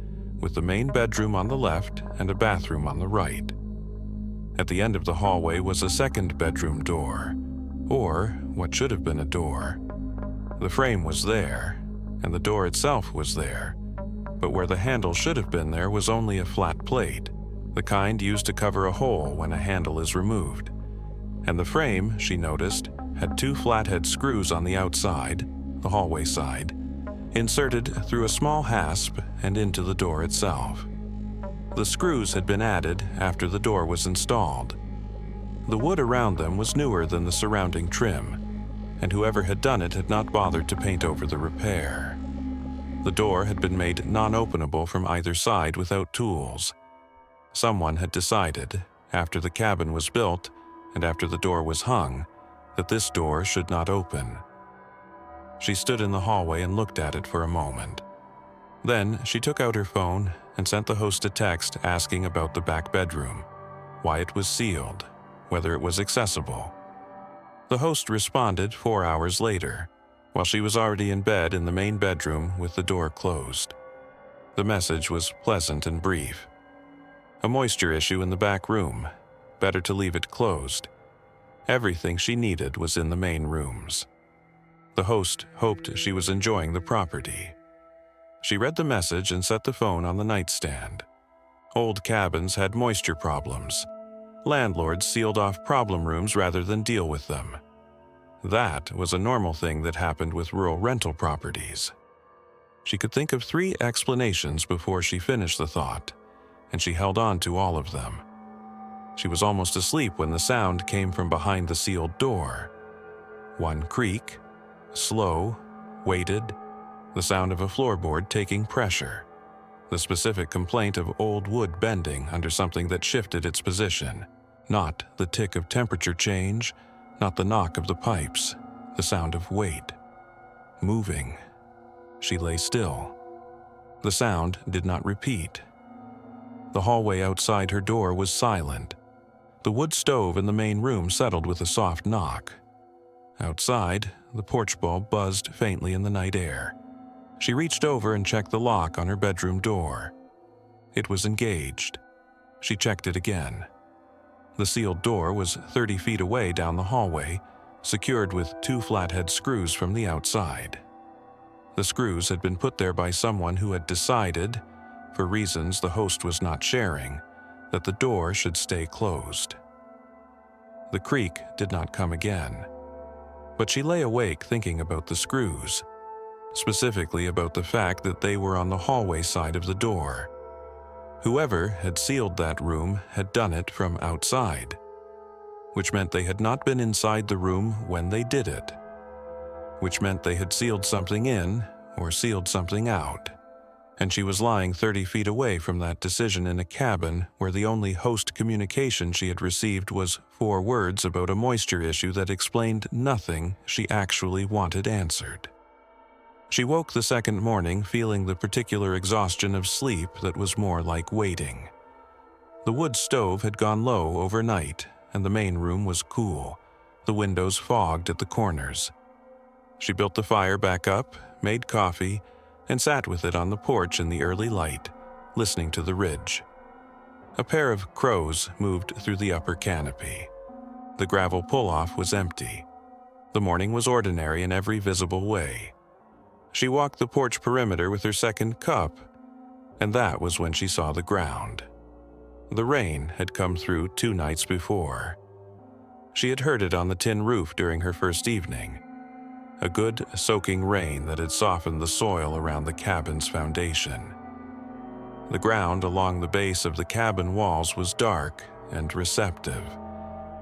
with the main bedroom on the left and a bathroom on the right. At the end of the hallway was a second bedroom door, or what should have been a door. The frame was there, and the door itself was there, but where the handle should have been there was only a flat plate, the kind used to cover a hole when a handle is removed. And the frame, she noticed, had 2 flathead screws on the outside, the hallway side, inserted through a small hasp and into the door itself. The screws had been added after the door was installed. The wood around them was newer than the surrounding trim, and whoever had done it had not bothered to paint over the repair. The door had been made non-openable from either side without tools. Someone had decided, after the cabin was built and after the door was hung, that this door should not open. She stood in the hallway and looked at it for a moment. Then she took out her phone and sent the host a text asking about the back bedroom, why it was sealed, whether it was accessible. The host responded 4 hours later, while she was already in bed in the main bedroom with the door closed. The message was pleasant and brief. A moisture issue in the back room. Better to leave it closed. Everything she needed was in the main rooms. The host hoped she was enjoying the property. She read the message and set the phone on the nightstand. Old cabins had moisture problems. Landlords sealed off problem rooms rather than deal with them. That was a normal thing that happened with rural rental properties. She could think of 3 explanations before she finished the thought, and she held on to all of them. She was almost asleep when the sound came from behind the sealed door. One creak, slow, weighted, the sound of a floorboard taking pressure, the specific complaint of old wood bending under something that shifted its position, not the tick of temperature change, not the knock of the pipes, the sound of weight. Moving. She lay still. The sound did not repeat. The hallway outside her door was silent. The wood stove in the main room settled with a soft knock. Outside, the porch bulb buzzed faintly in the night air. She reached over and checked the lock on her bedroom door. It was engaged. She checked it again. The sealed door was 30 feet away down the hallway, secured with 2 flathead screws from the outside. The screws had been put there by someone who had decided, for reasons the host was not sharing, that the door should stay closed. The creak did not come again, but she lay awake thinking about the screws, specifically about the fact that they were on the hallway side of the door. Whoever had sealed that room had done it from outside, which meant they had not been inside the room when they did it, which meant they had sealed something in or sealed something out, and she was lying 30 feet away from that decision in a cabin where the only host communication she had received was 4 words about a moisture issue that explained nothing she actually wanted answered. She woke the second morning feeling the particular exhaustion of sleep that was more like waiting. The wood stove had gone low overnight, and the main room was cool, the windows fogged at the corners. She built the fire back up, made coffee, and sat with it on the porch in the early light, listening to the ridge. A pair of crows moved through the upper canopy. The gravel pull-off was empty. The morning was ordinary in every visible way. She walked the porch perimeter with her second cup, and that was when she saw the ground. The rain had come through 2 nights before. She had heard it on the tin roof during her first evening. A good, soaking rain that had softened the soil around the cabin's foundation. The ground along the base of the cabin walls was dark and receptive,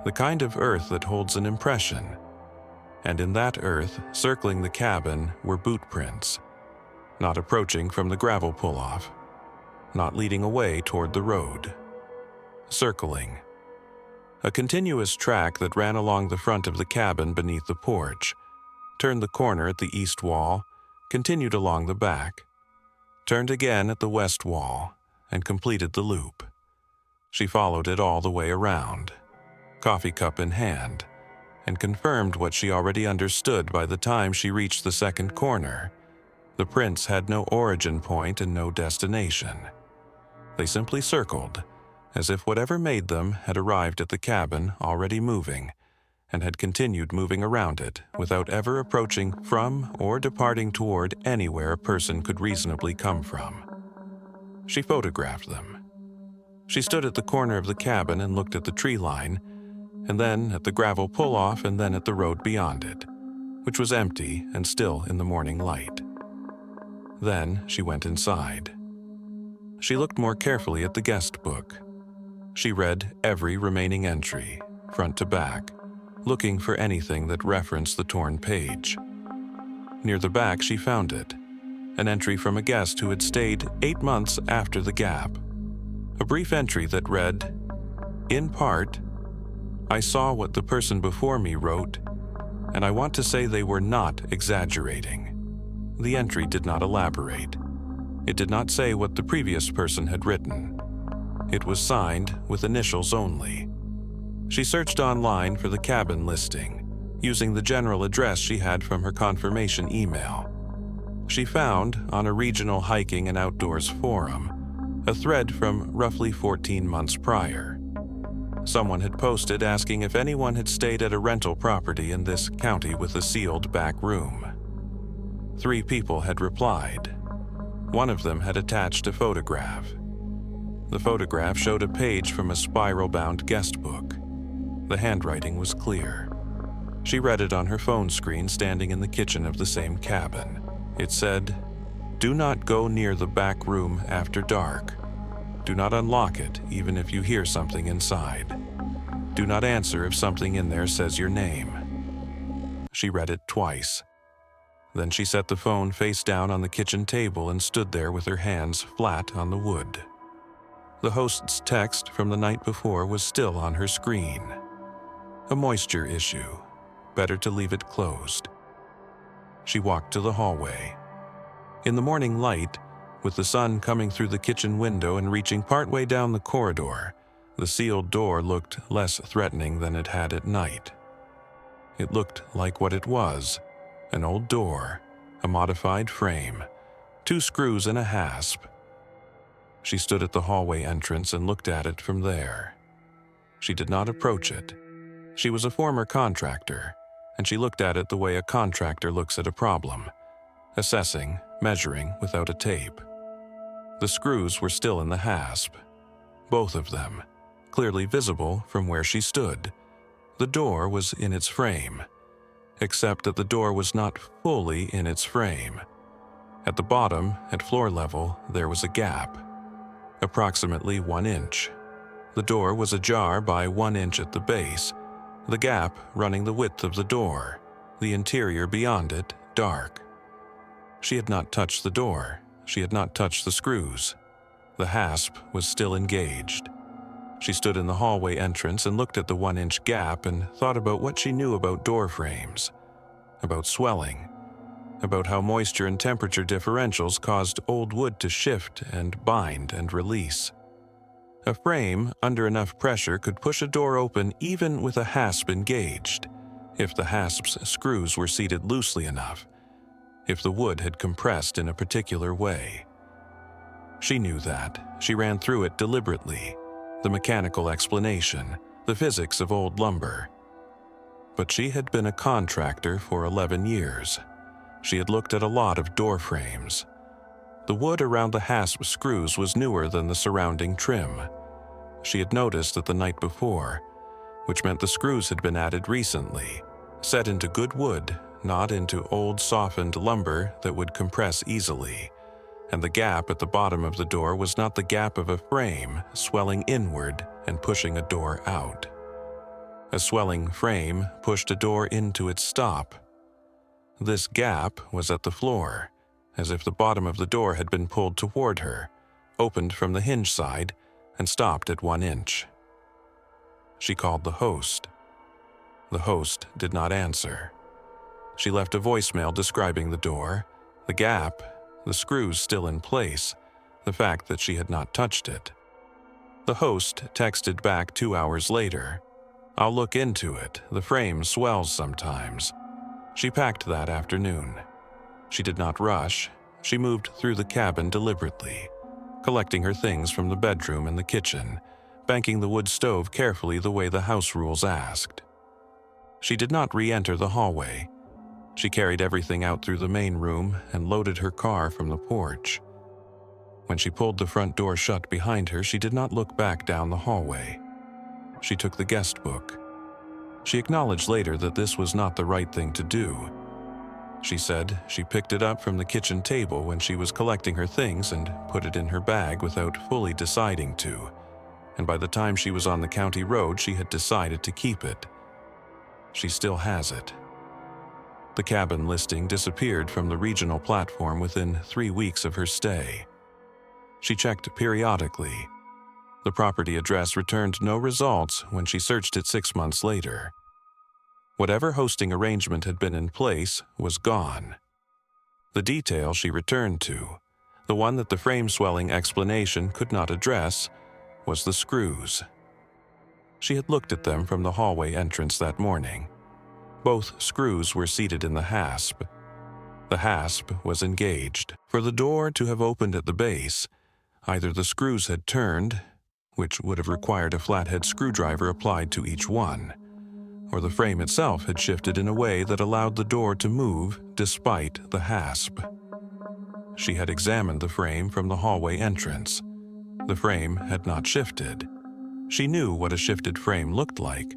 the kind of earth that holds an impression. And in that earth, circling the cabin, were boot prints, not approaching from the gravel pull-off, not leading away toward the road. Circling. A continuous track that ran along the front of the cabin beneath the porch, turned the corner at the east wall, continued along the back, turned again at the west wall, and completed the loop. She followed it all the way around, coffee cup in hand, and confirmed what she already understood by the time she reached the second corner. The prints had no origin point and no destination. They simply circled, as if whatever made them had arrived at the cabin already moving, and had continued moving around it without ever approaching from or departing toward anywhere a person could reasonably come from. She photographed them. She stood at the corner of the cabin and looked at the tree line, and then at the gravel pull-off, and then at the road beyond it, which was empty and still in the morning light. Then she went inside. She looked more carefully at the guest book. She read every remaining entry, front to back, looking for anything that referenced the torn page. Near the back, she found it, an entry from a guest who had stayed 8 months after the gap. A brief entry that read, "In part, I saw what the person before me wrote, and I want to say they were not exaggerating." The entry did not elaborate. It did not say what the previous person had written. It was signed with initials only. She searched online for the cabin listing, using the general address she had from her confirmation email. She found, on a regional hiking and outdoors forum, a thread from roughly 14 months prior. Someone had posted asking if anyone had stayed at a rental property in this county with a sealed back room. 3 people had replied. One of them had attached a photograph. The photograph showed a page from a spiral-bound guest book. The handwriting was clear. She read it on her phone screen standing in the kitchen of the same cabin. It said, "Do not go near the back room after dark. Do not unlock it even if you hear something inside. Do not answer if something in there says your name." She read it twice. Then she set the phone face down on the kitchen table and stood there with her hands flat on the wood. The host's text from the night before was still on her screen. A moisture issue. Better to leave it closed. She walked to the hallway. In the morning light, with the sun coming through the kitchen window and reaching partway down the corridor, the sealed door looked less threatening than it had at night. It looked like what it was, an old door, a modified frame, 2 screws and a hasp. She stood at the hallway entrance and looked at it from there. She did not approach it. She was a former contractor, and she looked at it the way a contractor looks at a problem, assessing, measuring without a tape. The screws were still in the hasp, both of them, clearly visible from where she stood. The door was in its frame, except that the door was not fully in its frame. At the bottom, at floor level, there was a gap, approximately 1 inch. The door was ajar by 1 inch at the base, the gap running the width of the door, the interior beyond it dark. She had not touched the door. She had not touched the screws. The hasp was still engaged. She stood in the hallway entrance and looked at the 1 inch gap and thought about what she knew about door frames, about swelling, about how moisture and temperature differentials caused old wood to shift and bind and release. A frame under enough pressure could push a door open even with a hasp engaged, if the hasp's screws were seated loosely enough, if the wood had compressed in a particular way. She knew that. She ran through it deliberately, the mechanical explanation, the physics of old lumber. But she had been a contractor for 11 years. She had looked at a lot of door frames. The wood around the hasp screws was newer than the surrounding trim. She had noticed it the night before, which meant the screws had been added recently, set into good wood, not into old softened lumber that would compress easily. And the gap at the bottom of the door was not the gap of a frame swelling inward and pushing a door out. A swelling frame pushed a door into its stop. This gap was at the floor, as if the bottom of the door had been pulled toward her, opened from the hinge side, and stopped at 1 inch. She called the host. The host did not answer. She left a voicemail describing the door, the gap, the screws still in place, the fact that she had not touched it. The host texted back 2 hours later, "I'll look into it. The frame swells sometimes." She packed that afternoon. She did not rush. She moved through the cabin deliberately, collecting her things from the bedroom and the kitchen, banking the wood stove carefully the way the house rules asked. She did not re-enter the hallway. She carried everything out through the main room and loaded her car from the porch. When she pulled the front door shut behind her, she did not look back down the hallway. She took the guest book. She acknowledged later that this was not the right thing to do. She said she picked it up from the kitchen table when she was collecting her things and put it in her bag without fully deciding to, and by the time she was on the county road, she had decided to keep it. She still has it. The cabin listing disappeared from the regional platform within 3 weeks of her stay. She checked periodically. The property address returned no results when she searched it 6 months later. Whatever hosting arrangement had been in place was gone. The detail she returned to, the one that the frame-swelling explanation could not address, was the screws. She had looked at them from the hallway entrance that morning. Both screws were seated in the hasp. The hasp was engaged. For the door to have opened at the base, either the screws had turned, which would have required a flathead screwdriver applied to each one, or the frame itself had shifted in a way that allowed the door to move despite the hasp. She had examined the frame from the hallway entrance. The frame had not shifted. She knew what a shifted frame looked like.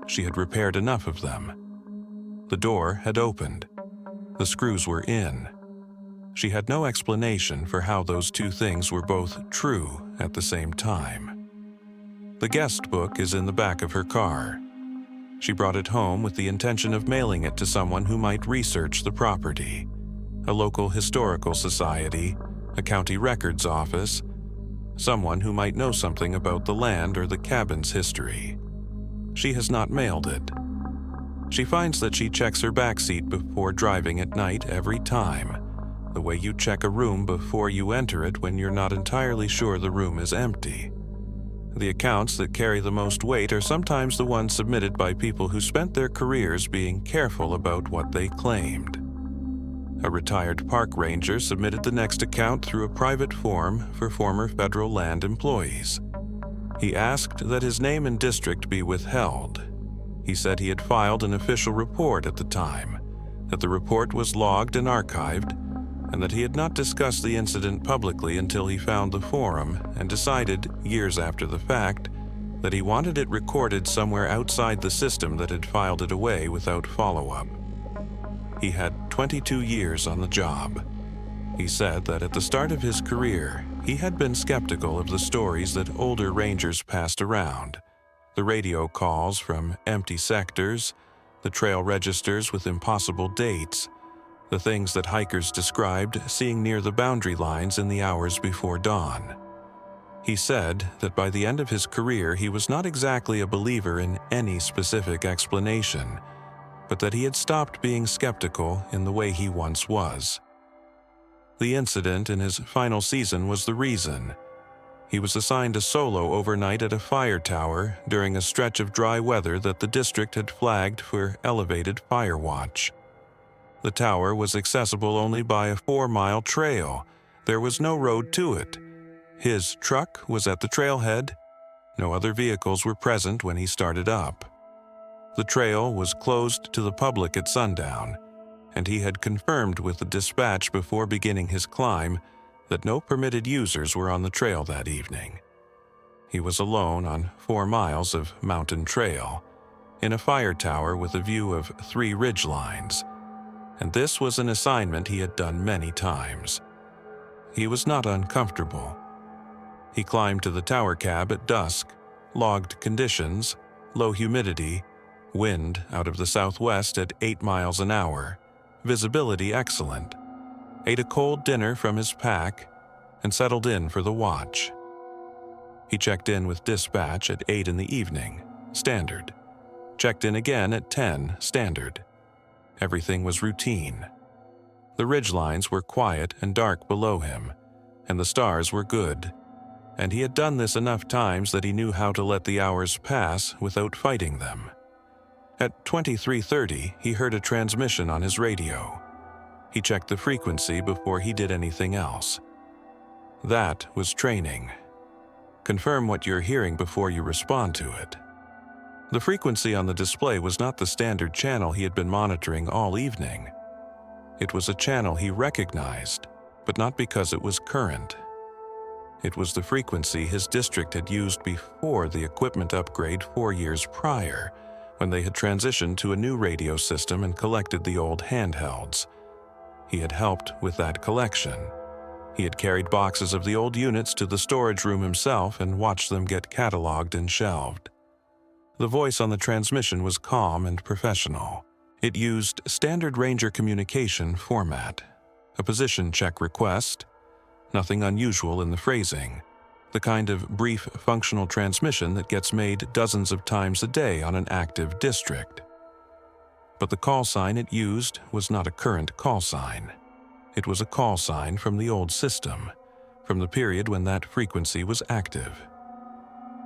She had repaired enough of them. The door had opened. The screws were in. She had no explanation for how those two things were both true at the same time. The guest book is in the back of her car. She brought it home with the intention of mailing it to someone who might research the property, a local historical society, a county records office, someone who might know something about the land or the cabin's history. She has not mailed it. She finds that she checks her backseat before driving at night every time, the way you check a room before you enter it when you're not entirely sure the room is empty. The accounts that carry the most weight are sometimes the ones submitted by people who spent their careers being careful about what they claimed. A retired park ranger submitted the next account through a private form for former federal land employees. He asked that his name and district be withheld. He said he had filed an official report at the time, that the report was logged and archived, and that he had not discussed the incident publicly until he found the forum and decided, years after the fact, that he wanted it recorded somewhere outside the system that had filed it away without follow-up. He had 22 years on the job. He said that at the start of his career, he had been skeptical of the stories that older rangers passed around, the radio calls from empty sectors, the trail registers with impossible dates, the things that hikers described seeing near the boundary lines in the hours before dawn. He said that by the end of his career he was not exactly a believer in any specific explanation, but that he had stopped being skeptical in the way he once was. The incident in his final season was the reason. He was assigned a solo overnight at a fire tower during a stretch of dry weather that the district had flagged for elevated fire watch. The tower was accessible only by a 4-mile trail. There was no road to it. His truck was at the trailhead. No other vehicles were present when he started up. The trail was closed to the public at sundown, and he had confirmed with the dispatch before beginning his climb that no permitted users were on the trail that evening. He was alone on 4 miles of mountain trail, in a fire tower with a view of 3 ridgelines, and this was an assignment he had done many times. He was not uncomfortable. He climbed to the tower cab at dusk, logged conditions, low humidity, wind out of the southwest at 8 miles an hour, visibility excellent, ate a cold dinner from his pack, and settled in for the watch. He checked in with dispatch at 8 in the evening, standard. Checked in again at 10, standard. Everything was routine. The ridgelines were quiet and dark below him, and the stars were good, and he had done this enough times that he knew how to let the hours pass without fighting them. At 23:30, he heard a transmission on his radio. He checked the frequency before he did anything else. That was training. Confirm what you're hearing before you respond to it. The frequency on the display was not the standard channel he had been monitoring all evening. It was a channel he recognized, but not because it was current. It was the frequency his district had used before the equipment upgrade 4 years prior, when they had transitioned to a new radio system and collected the old handhelds, He had helped with that collection. He had carried boxes of the old units to the storage room himself and watched them get cataloged and shelved. The voice on the transmission was calm and professional. It used standard Ranger communication format, a position check request, nothing unusual in the phrasing, the kind of brief functional transmission that gets made dozens of times a day on an active district. But the call sign it used was not a current call sign. It was a call sign from the old system, from the period when that frequency was active.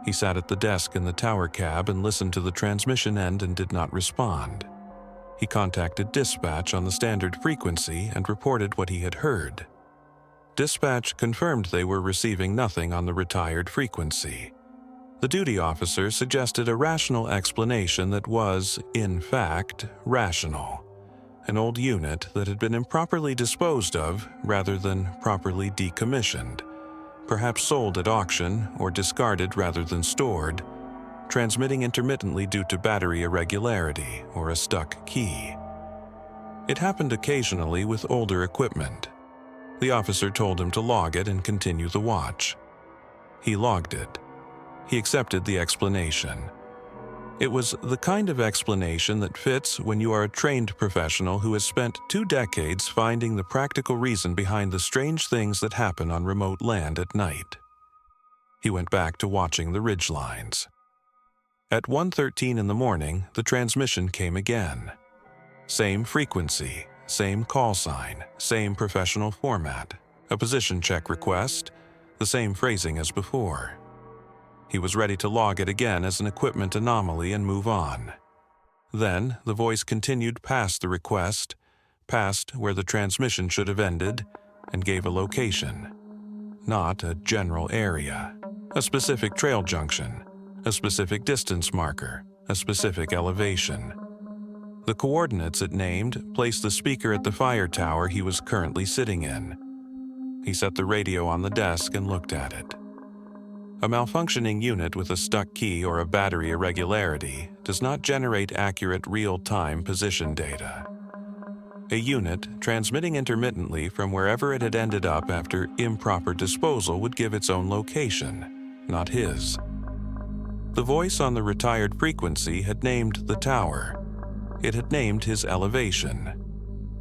He sat at the desk in the tower cab and listened to the transmission end and did not respond. He contacted dispatch on the standard frequency and reported what he had heard. Dispatch confirmed they were receiving nothing on the retired frequency. The duty officer suggested a rational explanation that was, in fact, rational. An old unit that had been improperly disposed of rather than properly decommissioned, perhaps sold at auction or discarded rather than stored, transmitting intermittently due to battery irregularity or a stuck key. It happened occasionally with older equipment. The officer told him to log it and continue the watch. He logged it. He accepted the explanation. It was the kind of explanation that fits when you are a trained professional who has spent 2 decades finding the practical reason behind the strange things that happen on remote land at night. He went back to watching the ridgelines. At 1:13 in the morning, the transmission came again. Same frequency, same call sign, same professional format, a position check request, the same phrasing as before. He was ready to log it again as an equipment anomaly and move on. Then the voice continued past the request, past where the transmission should have ended, and gave a location. Not a general area, a specific trail junction, a specific distance marker, a specific elevation. The coordinates it named placed the speaker at the fire tower he was currently sitting in. He set the radio on the desk and looked at it. A malfunctioning unit with a stuck key or a battery irregularity does not generate accurate real-time position data. A unit transmitting intermittently from wherever it had ended up after improper disposal would give its own location, not his. The voice on the retired frequency had named the tower. It had named his elevation.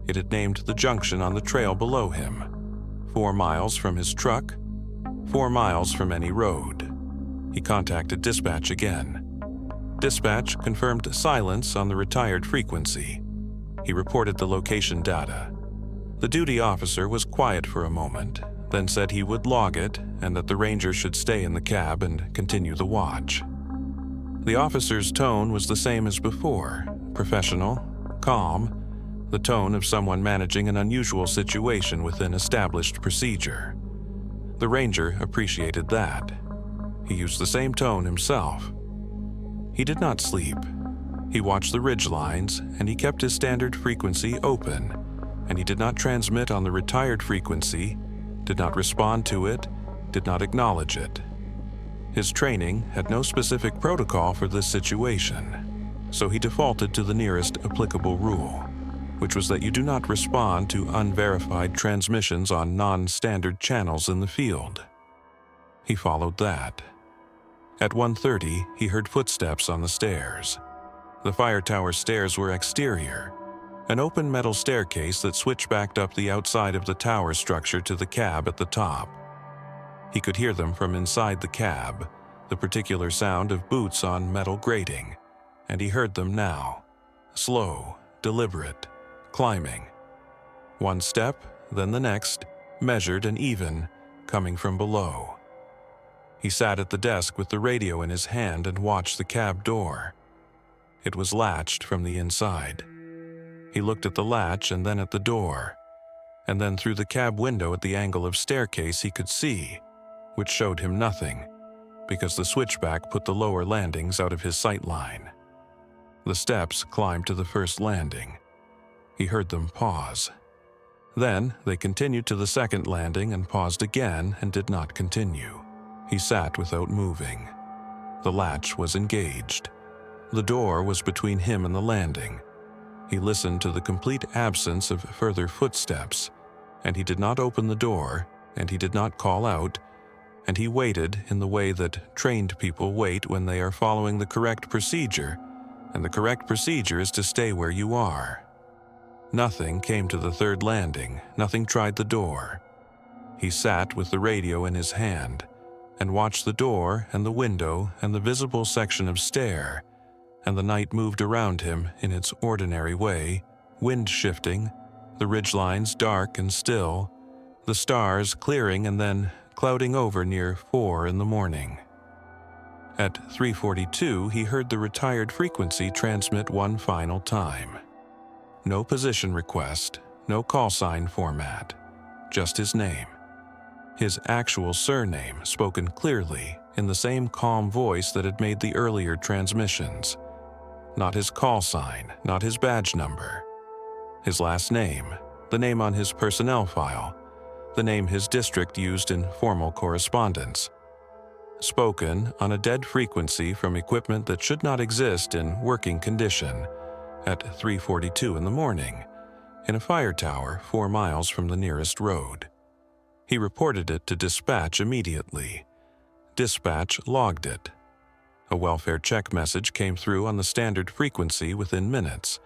It had named the junction on the trail below him. 4 miles from his truck, 4 miles from any road. He contacted dispatch again. Dispatch confirmed silence on the retired frequency. He reported the location data. The duty officer was quiet for a moment, then said he would log it and that the ranger should stay in the cab and continue the watch. The officer's tone was the same as before, professional, calm, the tone of someone managing an unusual situation within established procedure. The ranger appreciated that. He used the same tone himself. He did not sleep. He watched the ridgelines, and he kept his standard frequency open, and he did not transmit on the retired frequency, did not respond to it, did not acknowledge it. His training had no specific protocol for this situation, so he defaulted to the nearest applicable rule, which was that you do not respond to unverified transmissions on non-standard channels in the field. He followed that. At 1:30, he heard footsteps on the stairs. The fire tower stairs were exterior, an open metal staircase that switchbacked up the outside of the tower structure to the cab at the top. He could hear them from inside the cab, the particular sound of boots on metal grating, and he heard them now, slow, deliberate, climbing. 1 step, then the next, measured and even, coming from below. He sat at the desk with the radio in his hand and watched the cab door. It was latched from the inside. He looked at the latch and then at the door, and then through the cab window at the angle of staircase he could see, which showed him nothing, because the switchback put the lower landings out of his sight line. The steps climbed to the first landing. He heard them pause. Then they continued to the second landing and paused again and did not continue. He sat without moving. The latch was engaged. The door was between him and the landing. He listened to the complete absence of further footsteps, and he did not open the door, and he did not call out, and he waited in the way that trained people wait when they are following the correct procedure, and the correct procedure is to stay where you are. Nothing came to the third landing, nothing tried the door. He sat with the radio in his hand and watched the door and the window and the visible section of stair, and the night moved around him in its ordinary way, wind shifting, the ridgelines dark and still, the stars clearing and then clouding over near 4 in the morning. At 3:42, he heard the retired frequency transmit one final time. No position request, no call sign format, just his name. His actual surname spoken clearly in the same calm voice that had made the earlier transmissions. Not his call sign, not his badge number. His last name, the name on his personnel file, the name his district used in formal correspondence. Spoken on a dead frequency from equipment that should not exist in working condition at 3:42 in the morning, in a fire tower 4 miles from the nearest road. He reported it to dispatch immediately. Dispatch logged it. A welfare check message came through on the standard frequency within minutes,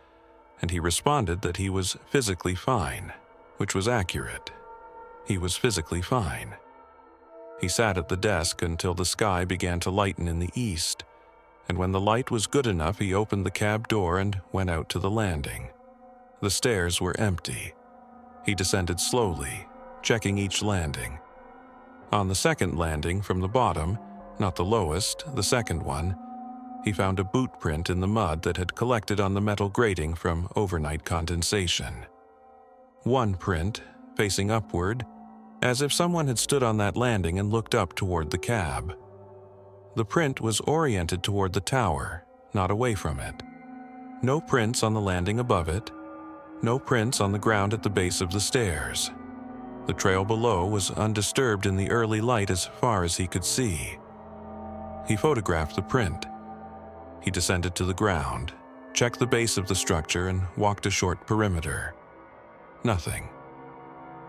and he responded that he was physically fine, which was accurate. He was physically fine. He sat at the desk until the sky began to lighten in the east, and when the light was good enough, he opened the cab door and went out to the landing. The stairs were empty. He descended slowly, checking each landing. On the second landing from the bottom, not the lowest, the second one, he found a boot print in the mud that had collected on the metal grating from overnight condensation. One print, facing upward, as if someone had stood on that landing and looked up toward the cab. The print was oriented toward the tower, not away from it. No prints on the landing above it, no prints on the ground at the base of the stairs. The trail below was undisturbed in the early light as far as he could see. He photographed the print. He descended to the ground, checked the base of the structure, and walked a short perimeter. Nothing.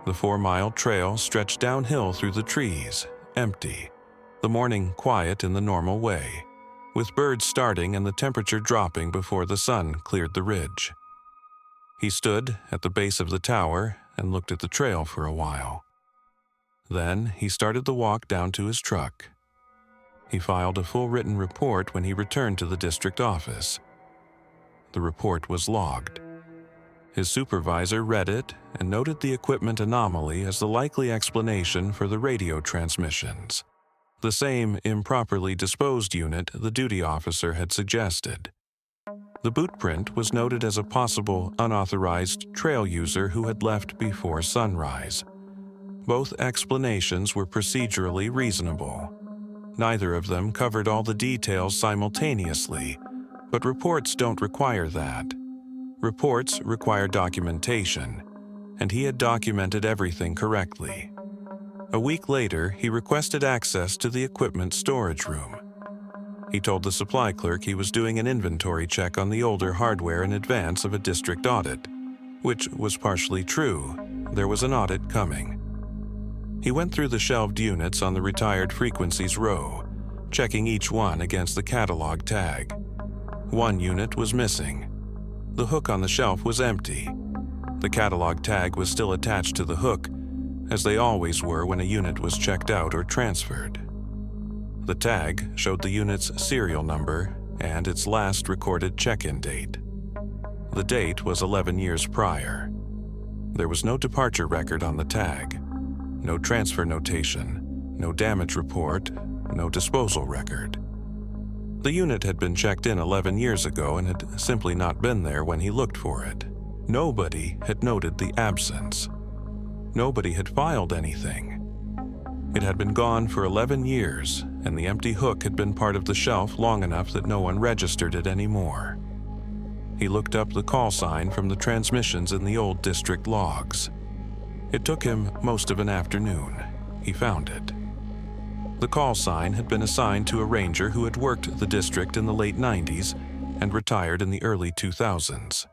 The 4-mile trail stretched downhill through the trees, empty, the morning quiet in the normal way, with birds starting and the temperature dropping before the sun cleared the ridge. He stood at the base of the tower and looked at the trail for a while. Then he started the walk down to his truck. He filed a full written report when he returned to the district office. The report was logged. His supervisor read it and noted the equipment anomaly as the likely explanation for the radio transmissions, the same improperly disposed unit the duty officer had suggested. The boot print was noted as a possible unauthorized trail user who had left before sunrise. Both explanations were procedurally reasonable. Neither of them covered all the details simultaneously, but reports don't require that. Reports require documentation, and he had documented everything correctly. A week later, he requested access to the equipment storage room. He told the supply clerk he was doing an inventory check on the older hardware in advance of a district audit, which was partially true. There was an audit coming. He went through the shelved units on the retired frequencies row, checking each one against the catalog tag. One unit was missing. The hook on the shelf was empty. The catalog tag was still attached to the hook, as they always were when a unit was checked out or transferred. The tag showed the unit's serial number and its last recorded check-in date. The date was 11 years prior. There was no departure record on the tag, no transfer notation, no damage report, no disposal record. The unit had been checked in 11 years ago and had simply not been there when he looked for it. Nobody had noted the absence. Nobody had filed anything. It had been gone for 11 years, and the empty hook had been part of the shelf long enough that no one registered it anymore. He looked up the call sign from the transmissions in the old district logs. It took him most of an afternoon. He found it. The call sign had been assigned to a ranger who had worked the district in the late 90s and retired in the early 2000s.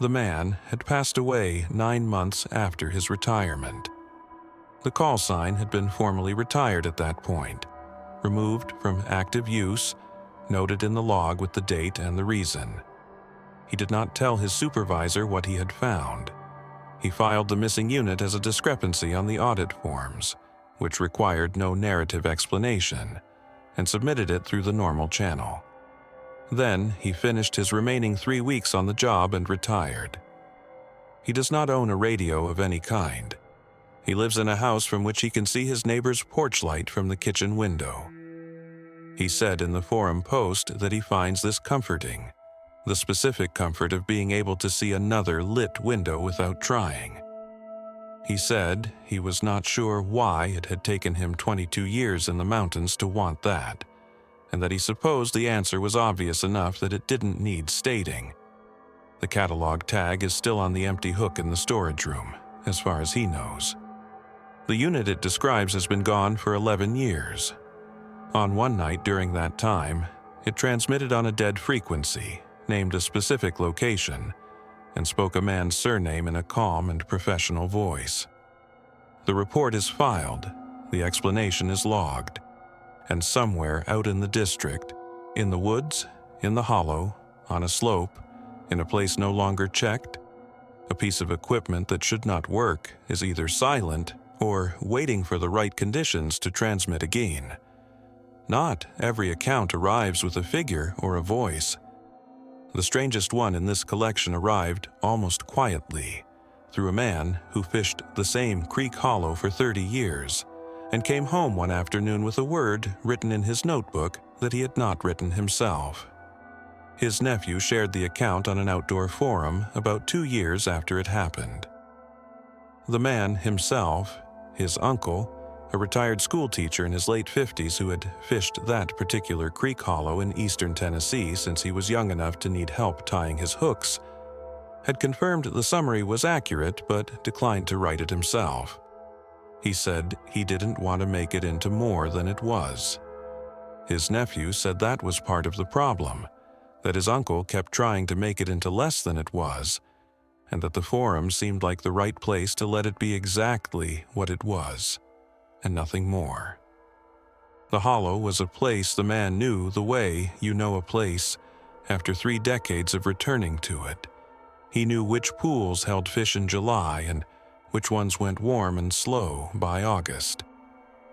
The man had passed away 9 months after his retirement. The call sign had been formally retired at that point, removed from active use, noted in the log with the date and the reason. He did not tell his supervisor what he had found. He filed the missing unit as a discrepancy on the audit forms, which required no narrative explanation, and submitted it through the normal channel. Then he finished his remaining 3 weeks on the job and retired. He does not own a radio of any kind. He lives in a house from which he can see his neighbor's porch light from the kitchen window. He said in the forum post that he finds this comforting, the specific comfort of being able to see another lit window without trying. He said he was not sure why it had taken him 22 years in the mountains to want that, and that he supposed the answer was obvious enough that it didn't need stating. The catalog tag is still on the empty hook in the storage room, as far as he knows. The unit it describes has been gone for 11 years. On one night during that time, it transmitted on a dead frequency, named a specific location, and spoke a man's surname in a calm and professional voice. The report is filed, the explanation is logged, and somewhere out in the district, in the woods, in the hollow, on a slope, in a place no longer checked, a piece of equipment that should not work is either silent or waiting for the right conditions to transmit again. Not every account arrives with a figure or a voice. The strangest one in this collection arrived almost quietly, through a man who fished the same creek hollow for 30 years, and came home one afternoon with a word written in his notebook that he had not written himself. His nephew shared the account on an outdoor forum about 2 years after it happened. The man himself, his uncle, a retired schoolteacher in his late 50s who had fished that particular creek hollow in eastern Tennessee since he was young enough to need help tying his hooks, had confirmed the summary was accurate but declined to write it himself. He said he didn't want to make it into more than it was. His nephew said that was part of the problem, that his uncle kept trying to make it into less than it was, and that the forum seemed like the right place to let it be exactly what it was, and nothing more. The hollow was a place the man knew the way you know a place after 3 decades of returning to it. He knew which pools held fish in July and which ones went warm and slow by August.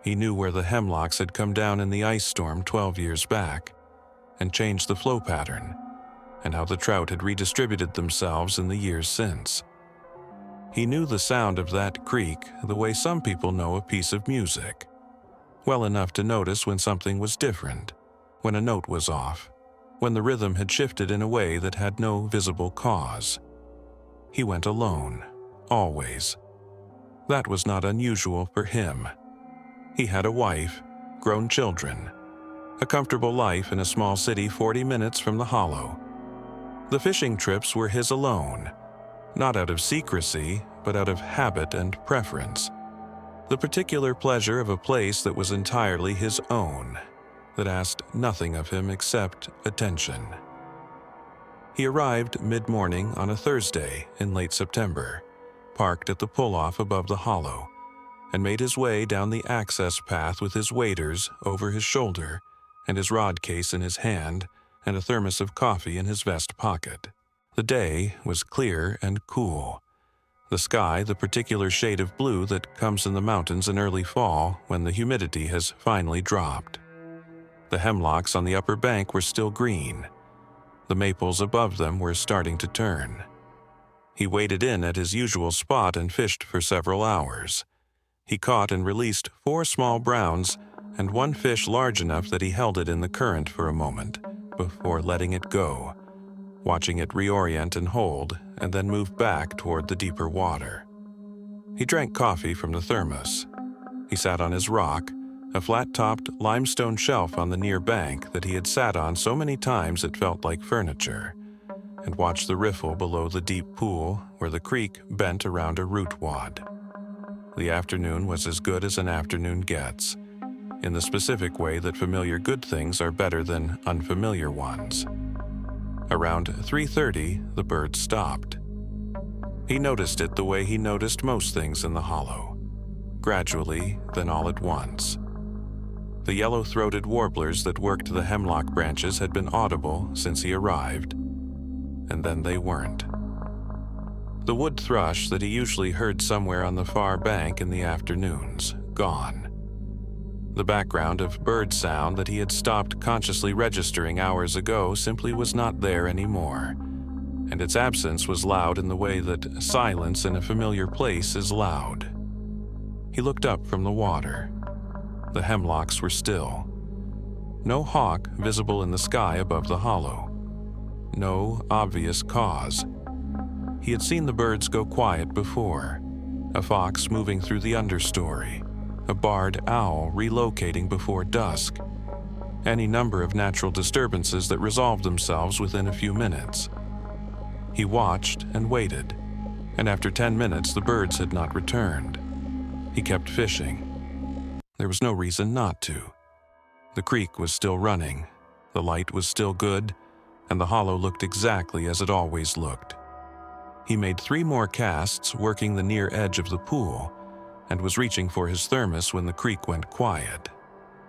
He knew where the hemlocks had come down in the ice storm 12 years back and changed the flow pattern, and how the trout had redistributed themselves in the years since. He knew the sound of that creek the way some people know a piece of music, well enough to notice when something was different, when a note was off, when the rhythm had shifted in a way that had no visible cause. He went alone, always. That was not unusual for him. He had a wife, grown children, a comfortable life in a small city 40 minutes from the hollow. The fishing trips were his alone, not out of secrecy, but out of habit and preference. The particular pleasure of a place that was entirely his own, that asked nothing of him except attention. He arrived mid-morning on a Thursday in late September, parked at the pull-off above the hollow, and made his way down the access path with his waders over his shoulder and his rod case in his hand and a thermos of coffee in his vest pocket. The day was clear and cool. The sky the particular shade of blue that comes in the mountains in early fall when the humidity has finally dropped. The hemlocks on the upper bank were still green. The maples above them were starting to turn. He waded in at his usual spot and fished for several hours. He caught and released 4 small browns and 1 fish large enough that he held it in the current for a moment before letting it go, watching it reorient and hold, and then move back toward the deeper water. He drank coffee from the thermos. He sat on his rock, a flat-topped limestone shelf on the near bank that he had sat on so many times it felt like furniture, and watched the riffle below the deep pool where the creek bent around a root wad. The afternoon was as good as an afternoon gets, in the specific way that familiar good things are better than unfamiliar ones. Around 3:30, the birds stopped. He noticed it the way he noticed most things in the hollow. Gradually, then all at once. The yellow-throated warblers that worked the hemlock branches had been audible since he arrived, and then they weren't. The wood thrush that he usually heard somewhere on the far bank in the afternoons, gone. The background of bird sound that he had stopped consciously registering hours ago simply was not there anymore, and its absence was loud in the way that silence in a familiar place is loud. He looked up from the water. The hemlocks were still. No hawk visible in the sky above the hollow. No obvious cause. He had seen the birds go quiet before. A fox moving through the understory. A barred owl relocating before dusk. Any number of natural disturbances that resolved themselves within a few minutes. He watched and waited, and after 10 minutes the birds had not returned. He kept fishing. There was no reason not to. The creek was still running, the light was still good, and the hollow looked exactly as it always looked. He made 3 more casts working the near edge of the pool, and was reaching for his thermos when the creek went quiet.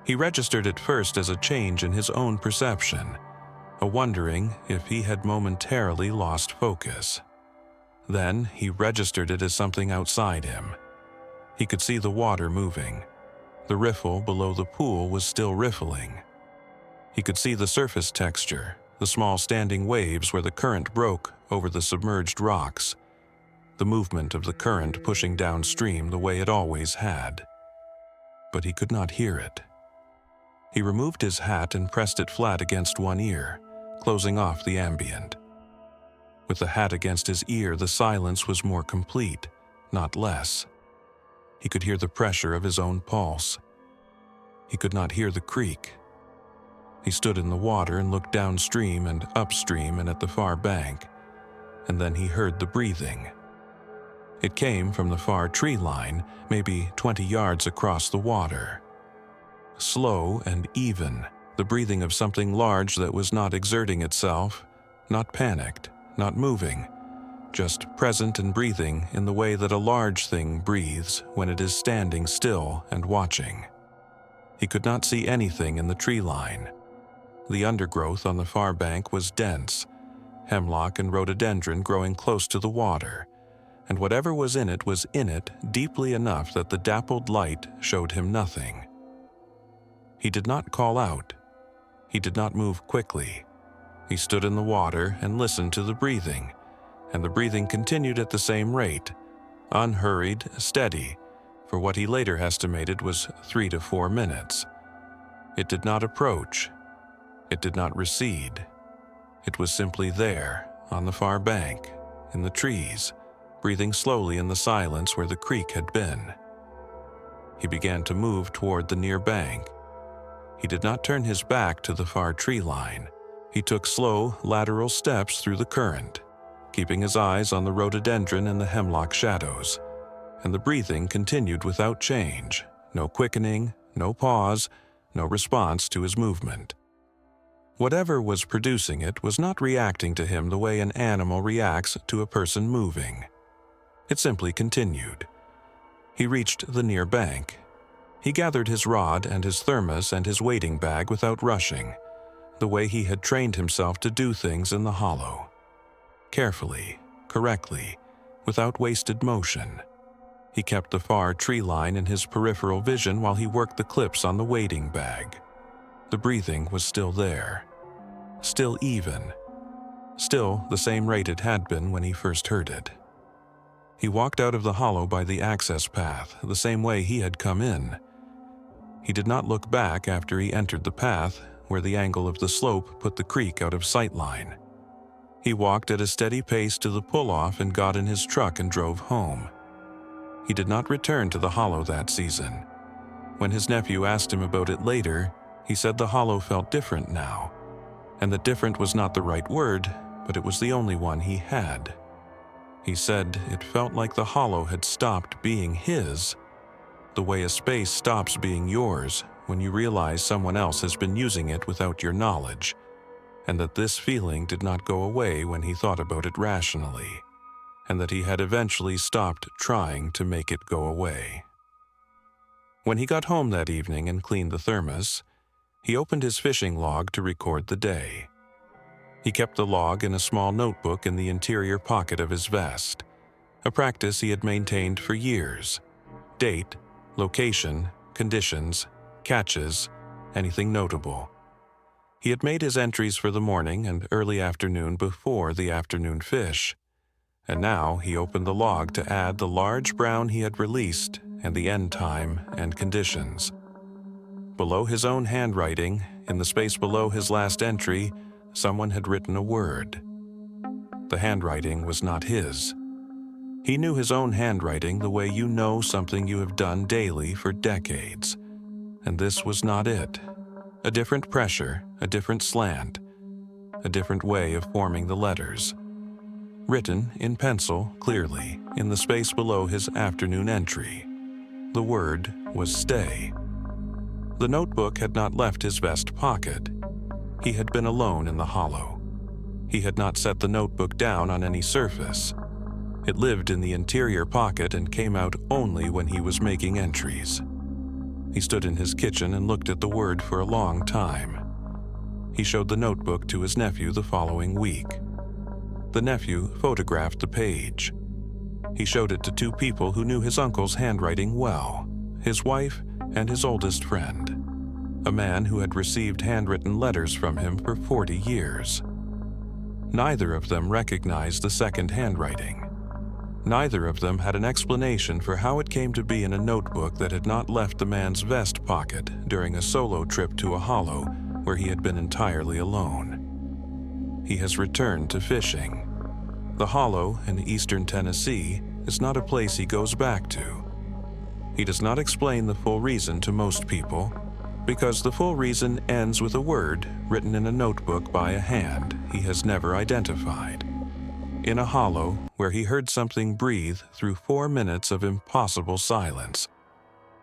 He registered it first as a change in his own perception, a wondering if he had momentarily lost focus. Then he registered it as something outside him. He could see the water moving. The riffle below the pool was still riffling. He could see the surface texture, the small standing waves where the current broke over the submerged rocks, the movement of the current pushing downstream the way it always had. But he could not hear it. He removed his hat and pressed it flat against one ear, closing off the ambient. With the hat against his ear, the silence was more complete, not less. He could hear the pressure of his own pulse. He could not hear the creek. He stood in the water and looked downstream and upstream and at the far bank, and then he heard the breathing. It came from the far tree line, maybe 20 yards across the water. Slow and even, the breathing of something large that was not exerting itself, not panicked, not moving, just present and breathing in the way that a large thing breathes when it is standing still and watching. He could not see anything in the tree line. The undergrowth on the far bank was dense, hemlock and rhododendron growing close to the water, and whatever was in it deeply enough that the dappled light showed him nothing. He did not call out. He did not move quickly. He stood in the water and listened to the breathing, and the breathing continued at the same rate, unhurried, steady, for what he later estimated was 3 to 4 minutes. It did not approach. It did not recede. It was simply there, on the far bank, in the trees, breathing slowly in the silence where the creek had been. He began to move toward the near bank. He did not turn his back to the far tree line. He took slow, lateral steps through the current, keeping his eyes on the rhododendron and the hemlock shadows, and the breathing continued without change, no quickening, no pause, no response to his movement. Whatever was producing it was not reacting to him the way an animal reacts to a person moving. It simply continued. He reached the near bank. He gathered his rod and his thermos and his wading bag without rushing, the way he had trained himself to do things in the hollow. Carefully, correctly, without wasted motion. He kept the far tree line in his peripheral vision while he worked the clips on the wading bag. The breathing was still there. Still even. Still the same rate it had been when he first heard it. He walked out of the hollow by the access path, the same way he had come in. He did not look back after he entered the path, where the angle of the slope put the creek out of sight line. He walked at a steady pace to the pull-off and got in his truck and drove home. He did not return to the hollow that season. When his nephew asked him about it later, he said the hollow felt different now, and that different was not the right word, but it was the only one he had. He said it felt like the hollow had stopped being his, the way a space stops being yours when you realize someone else has been using it without your knowledge, and that this feeling did not go away when he thought about it rationally, and that he had eventually stopped trying to make it go away. When he got home that evening and cleaned the thermos, he opened his fishing log to record the day. He kept the log in a small notebook in the interior pocket of his vest, a practice he had maintained for years. Date, location, conditions, catches, anything notable. He had made his entries for the morning and early afternoon before the afternoon fish, and now he opened the log to add the large brown he had released and the end time and conditions. Below his own handwriting, in the space below his last entry, someone had written a word. The handwriting was not his. He knew his own handwriting the way you know something you have done daily for decades, and this was not it. A different pressure, a different slant, a different way of forming the letters. Written in pencil, clearly, in the space below his afternoon entry. The word was stay. The notebook had not left his vest pocket. He had been alone in the hollow. He had not set the notebook down on any surface. It lived in the interior pocket and came out only when he was making entries. He stood in his kitchen and looked at the word for a long time. He showed the notebook to his nephew the following week. The nephew photographed the page. He showed it to two people who knew his uncle's handwriting well, his wife and his oldest friend, a man who had received handwritten letters from him for 40 years. Neither of them recognized the second handwriting. Neither of them had an explanation for how it came to be in a notebook that had not left the man's vest pocket during a solo trip to a hollow where he had been entirely alone. He has returned to fishing. The hollow in eastern Tennessee is not a place he goes back to. He does not explain the full reason to most people, because the full reason ends with a word written in a notebook by a hand he has never identified. In a hollow where he heard something breathe through 4 minutes of impossible silence.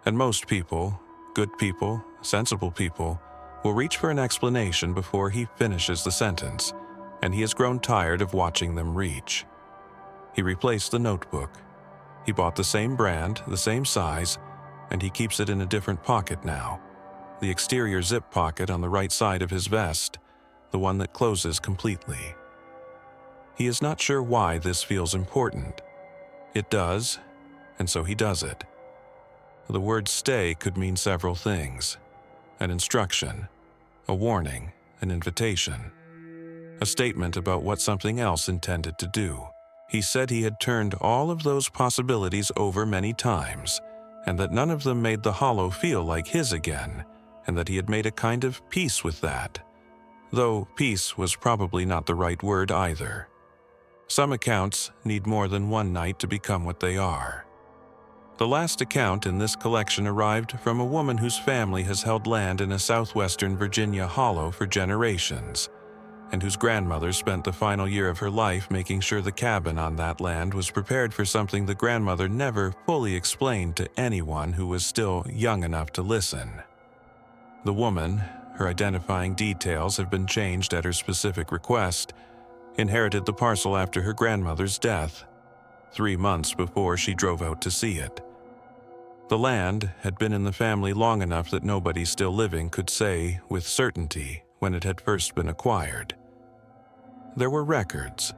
And most people, good people, sensible people, will reach for an explanation before he finishes the sentence, and he has grown tired of watching them reach. He replaced the notebook. He bought the same brand, the same size, and he keeps it in a different pocket now. The exterior zip pocket on the right side of his vest, the one that closes completely. He is not sure why this feels important. It does, and so he does it. The word stay could mean several things. An instruction, a warning, an invitation, a statement about what something else intended to do. He said he had turned all of those possibilities over many times, and that none of them made the hollow feel like his again, and that he had made a kind of peace with that. Though peace was probably not the right word either. Some accounts need more than one night to become what they are. The last account in this collection arrived from a woman whose family has held land in a southwestern Virginia hollow for generations, and whose grandmother spent the final year of her life making sure the cabin on that land was prepared for something the grandmother never fully explained to anyone who was still young enough to listen. The woman, her identifying details have been changed at her specific request, inherited the parcel after her grandmother's death, 3 months before she drove out to see it. The land had been in the family long enough that nobody still living could say with certainty when it had first been acquired. There were records,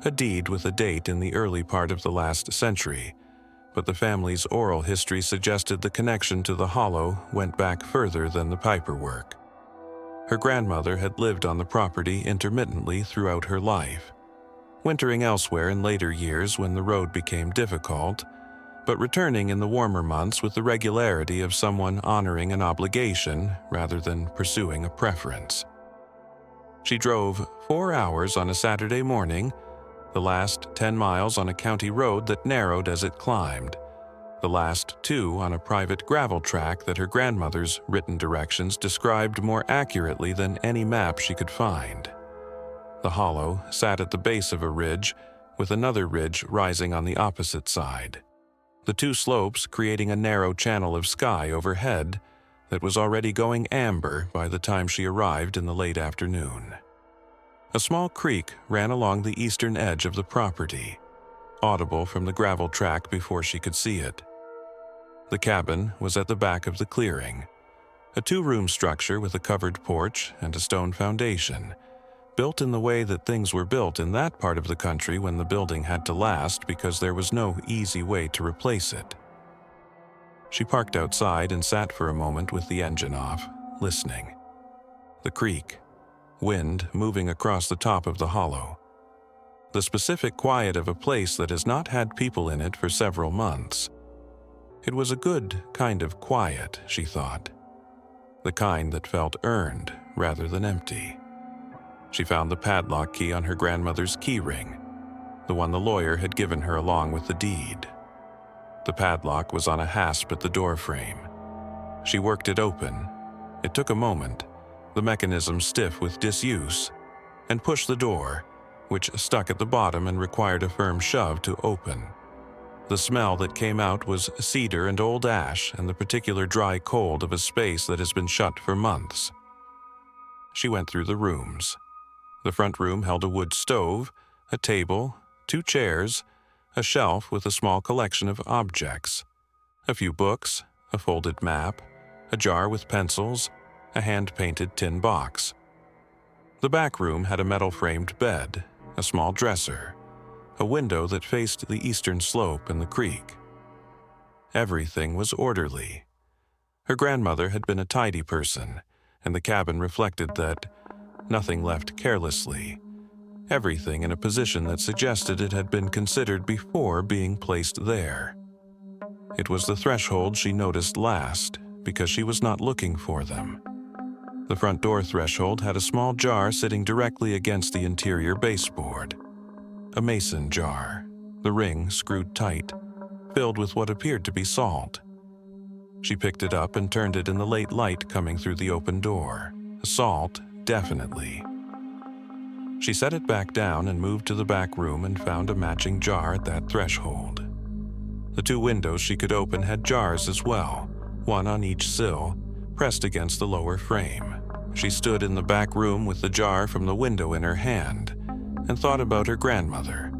a deed with a date in the early part of the last century, but the family's oral history suggested the connection to the hollow went back further than the paperwork. Her grandmother had lived on the property intermittently throughout her life, wintering elsewhere in later years when the road became difficult, but returning in the warmer months with the regularity of someone honoring an obligation rather than pursuing a preference. She drove 4 hours on a Saturday morning, the last 10 miles on a county road that narrowed as it climbed, the last 2 on a private gravel track that her grandmother's written directions described more accurately than any map she could find. The hollow sat at the base of a ridge, with another ridge rising on the opposite side, the 2 slopes creating a narrow channel of sky overhead that was already going amber by the time she arrived in the late afternoon. A small creek ran along the eastern edge of the property. audible from the gravel track before she could see it. The cabin was at the back of the clearing, a two-room structure with a covered porch and a stone foundation, built in the way that things were built in that part of the country when the building had to last because there was no easy way to replace it. She parked outside and sat for a moment with the engine off, listening. The creak, wind moving across the top of the hollow. The specific quiet of a place that has not had people in it for several months. It was a good kind of quiet, she thought. The kind that felt earned rather than empty. She found the padlock key on her grandmother's key ring, the one the lawyer had given her along with the deed. The padlock was on a hasp at the door frame. She worked it open. It took a moment, the mechanism stiff with disuse, and pushed the door, which stuck at the bottom and required a firm shove to open. The smell that came out was cedar and old ash and the particular dry cold of a space that has been shut for months. She went through the rooms. The front room held a wood stove, a table, 2 chairs, a shelf with a small collection of objects, a few books, a folded map, a jar with pencils, a hand-painted tin box. The back room had a metal-framed bed, a small dresser, a window that faced the eastern slope and the creek. Everything was orderly. Her grandmother had been a tidy person, and the cabin reflected that. Nothing left carelessly. Everything in a position that suggested it had been considered before being placed there. It was the threshold she noticed last, because she was not looking for them. The front door threshold had a small jar sitting directly against the interior baseboard. A mason jar, the ring screwed tight, filled with what appeared to be salt. She picked it up and turned it in the late light coming through the open door. Salt, definitely. She set it back down and moved to the back room and found a matching jar at that threshold. The 2 windows she could open had jars as well, one on each sill, pressed against the lower frame. She stood in the back room with the jar from the window in her hand and thought about her grandmother,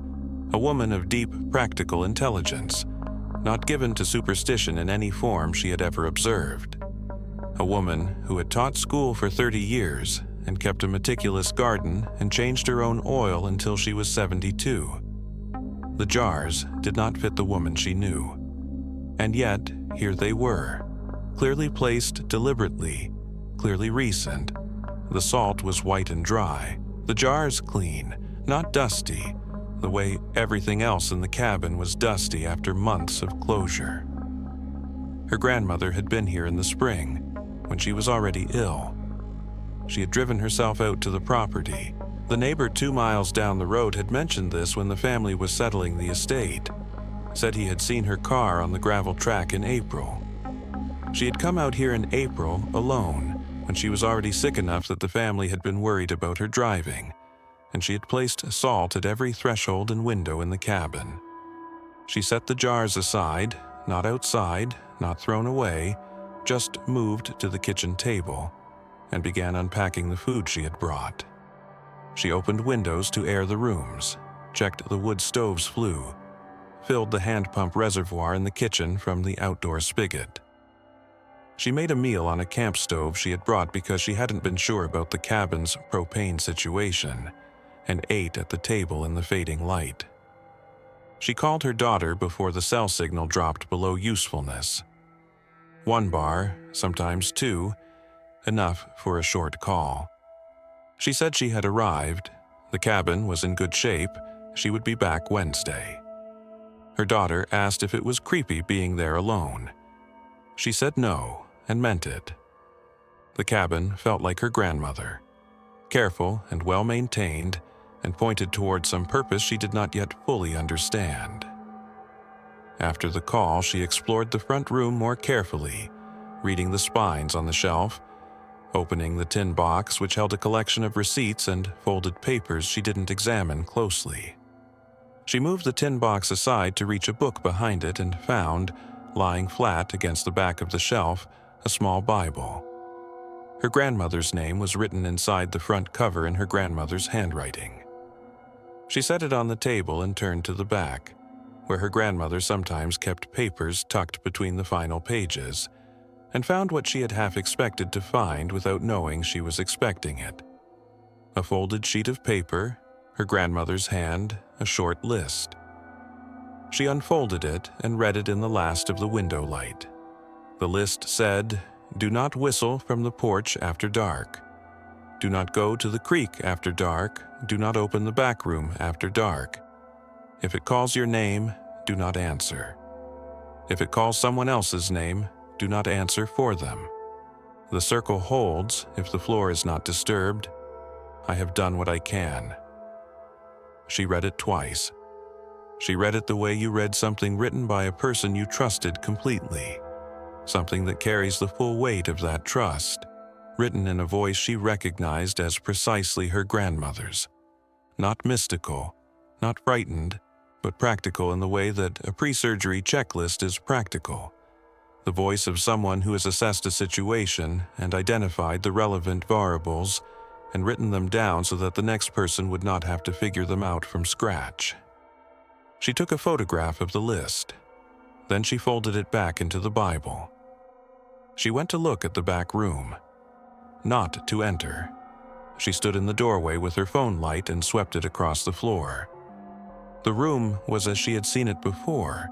a woman of deep practical intelligence, not given to superstition in any form she had ever observed. A woman who had taught school for 30 years and kept a meticulous garden and changed her own oil until she was 72. The jars did not fit the woman she knew. And yet, here they were, clearly placed deliberately, clearly recent. The salt was white and dry, the jars clean, not dusty, the way everything else in the cabin was dusty after months of closure. Her grandmother had been here in the spring, when she was already ill. She had driven herself out to the property. The neighbor 2 miles down the road had mentioned this when the family was settling the estate, said he had seen her car on the gravel track in April. She had come out here in April alone, when she was already sick enough that the family had been worried about her driving, and she had placed salt at every threshold and window in the cabin. She set the jars aside, not outside, not thrown away, just moved to the kitchen table, and began unpacking the food she had brought. She opened windows to air the rooms, checked the wood stove's flue, filled the hand pump reservoir in the kitchen from the outdoor spigot. She made a meal on a camp stove she had brought because she hadn't been sure about the cabin's propane situation, and ate at the table in the fading light. She called her daughter before the cell signal dropped below usefulness. 1 bar, sometimes 2, enough for a short call. She said she had arrived, the cabin was in good shape, she would be back Wednesday. Her daughter asked if it was creepy being there alone. She said no, and meant it. The cabin felt like her grandmother, careful and well-maintained, and pointed toward some purpose she did not yet fully understand. After the call, she explored the front room more carefully, reading the spines on the shelf, opening the tin box which held a collection of receipts and folded papers she didn't examine closely. She moved the tin box aside to reach a book behind it and found, lying flat against the back of the shelf, a small Bible. Her grandmother's name was written inside the front cover in her grandmother's handwriting. She set it on the table and turned to the back, where her grandmother sometimes kept papers tucked between the final pages, and found what she had half expected to find without knowing she was expecting it. A folded sheet of paper, her grandmother's hand, a short list. She unfolded it and read it in the last of the window light. The list said, "Do not whistle from the porch after dark. Do not go to the creek after dark. Do not open the back room after dark. If it calls your name, do not answer. If it calls someone else's name, do not answer for them. The circle holds if the floor is not disturbed. I have done what I can." She read it twice. She read it the way you read something written by a person you trusted completely, something that carries the full weight of that trust, written in a voice she recognized as precisely her grandmother's. Not mystical, not frightened, but practical in the way that a pre-surgery checklist is practical. The voice of someone who has assessed a situation and identified the relevant variables and written them down so that the next person would not have to figure them out from scratch. She took a photograph of the list. Then she folded it back into the Bible. She went to look at the back room, not to enter. She stood in the doorway with her phone light and swept it across the floor. The room was as she had seen it before,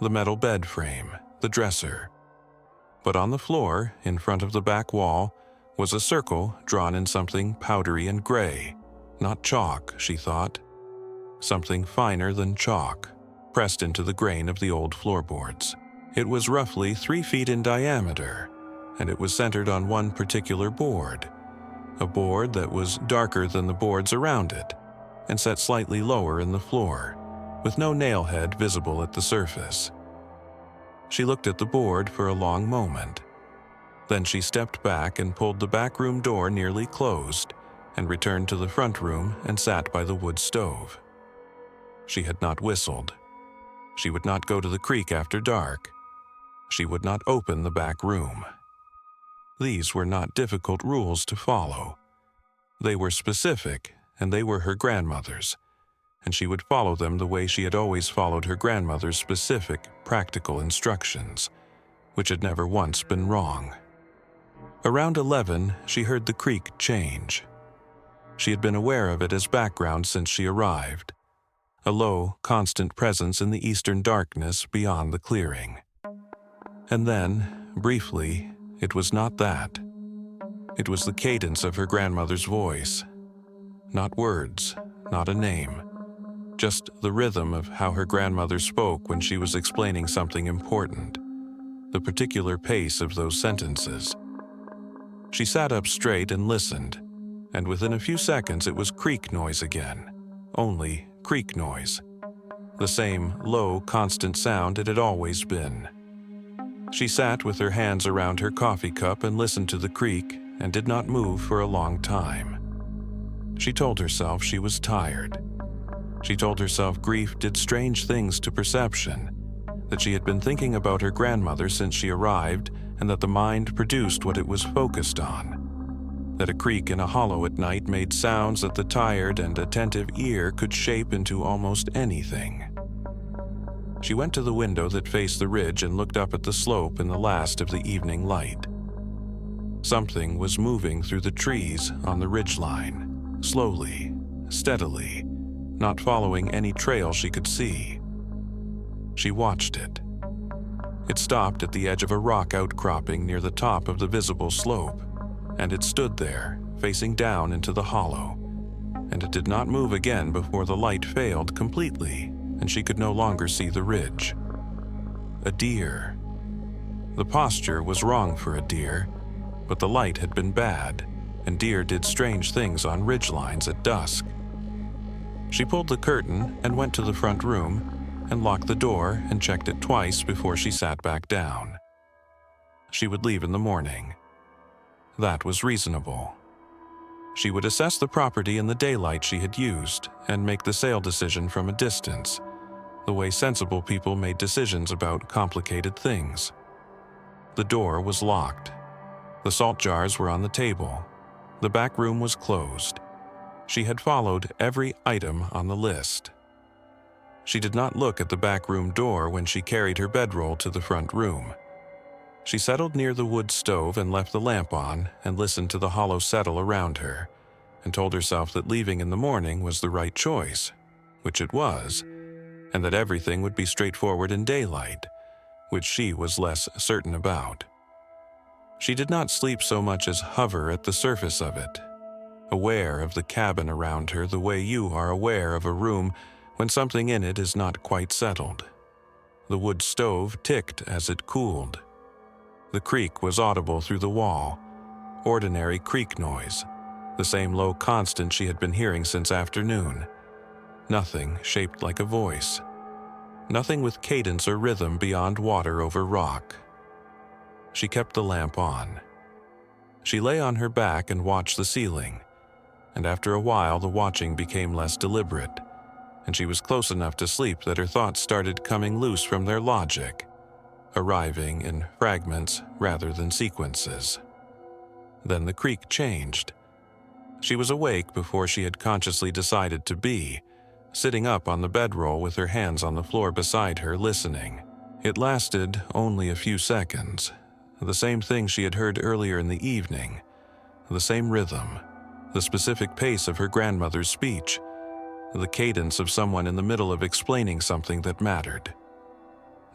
the metal bed frame, the dresser. But on the floor, in front of the back wall, was a circle drawn in something powdery and gray. Not chalk, she thought. Something finer than chalk, pressed into the grain of the old floorboards. It was roughly 3 feet in diameter, and it was centered on one particular board, a board that was darker than the boards around it, and set slightly lower in the floor, with no nail head visible at the surface. She looked at the board for a long moment. Then she stepped back and pulled the back room door nearly closed, and returned to the front room and sat by the wood stove. She had not whistled. She would not go to the creek after dark. She would not open the back room. These were not difficult rules to follow. They were specific, and they were her grandmother's, and she would follow them the way she had always followed her grandmother's specific, practical instructions, which had never once been wrong. Around 11, she heard the creek change. She had been aware of it as background since she arrived, a low, constant presence in the eastern darkness beyond the clearing. And then, briefly, it was not that. It was the cadence of her grandmother's voice. Not words, not a name, just the rhythm of how her grandmother spoke when she was explaining something important, the particular pace of those sentences. She sat up straight and listened, and within a few seconds it was creek noise again, only creek noise. The same low, constant sound it had always been. She sat with her hands around her coffee cup and listened to the creek and did not move for a long time. She told herself she was tired. She told herself grief did strange things to perception, that she had been thinking about her grandmother since she arrived and that the mind produced what it was focused on. That a creek in a hollow at night made sounds that the tired and attentive ear could shape into almost anything. She went to the window that faced the ridge and looked up at the slope in the last of the evening light. Something was moving through the trees on the ridgeline, slowly, steadily, not following any trail she could see. She watched it. It stopped at the edge of a rock outcropping near the top of the visible slope, and it stood there, facing down into the hollow, and it did not move again before the light failed completely, and she could no longer see the ridge. A deer. The posture was wrong for a deer, but the light had been bad, and deer did strange things on ridgelines at dusk. She pulled the curtain and went to the front room and locked the door and checked it twice before she sat back down. She would leave in the morning. That was reasonable. She would assess the property in the daylight she had used and make the sale decision from a distance, the way sensible people made decisions about complicated things. The door was locked. The salt jars were on the table. The back room was closed. She had followed every item on the list. She did not look at the back room door when she carried her bedroll to the front room. She settled near the wood stove and left the lamp on and listened to the hollow settle around her, and told herself that leaving in the morning was the right choice, which it was, and that everything would be straightforward in daylight, which she was less certain about. She did not sleep so much as hover at the surface of it, aware of the cabin around her the way you are aware of a room when something in it is not quite settled. The wood stove ticked as it cooled. The creak was audible through the wall, ordinary creak noise, the same low constant she had been hearing since afternoon. Nothing shaped like a voice. Nothing with cadence or rhythm beyond water over rock. She kept the lamp on. She lay on her back and watched the ceiling, and after a while the watching became less deliberate, and she was close enough to sleep that her thoughts started coming loose from their logic, arriving in fragments rather than sequences. Then the creak changed. She was awake before she had consciously decided to be, sitting up on the bedroll with her hands on the floor beside her, listening. It lasted only a few seconds. The same thing she had heard earlier in the evening, the same rhythm, the specific pace of her grandmother's speech, the cadence of someone in the middle of explaining something that mattered.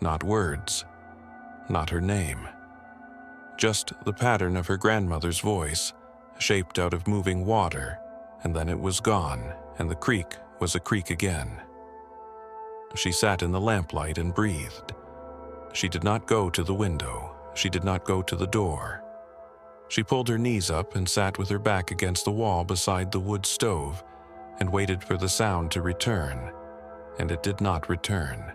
Not words, not her name. Just the pattern of her grandmother's voice, shaped out of moving water, and then it was gone, and the creak was a creak again. She sat in the lamplight and breathed. She did not go to the window. She did not go to the door. She pulled her knees up and sat with her back against the wall beside the wood stove and waited for the sound to return, and it did not return.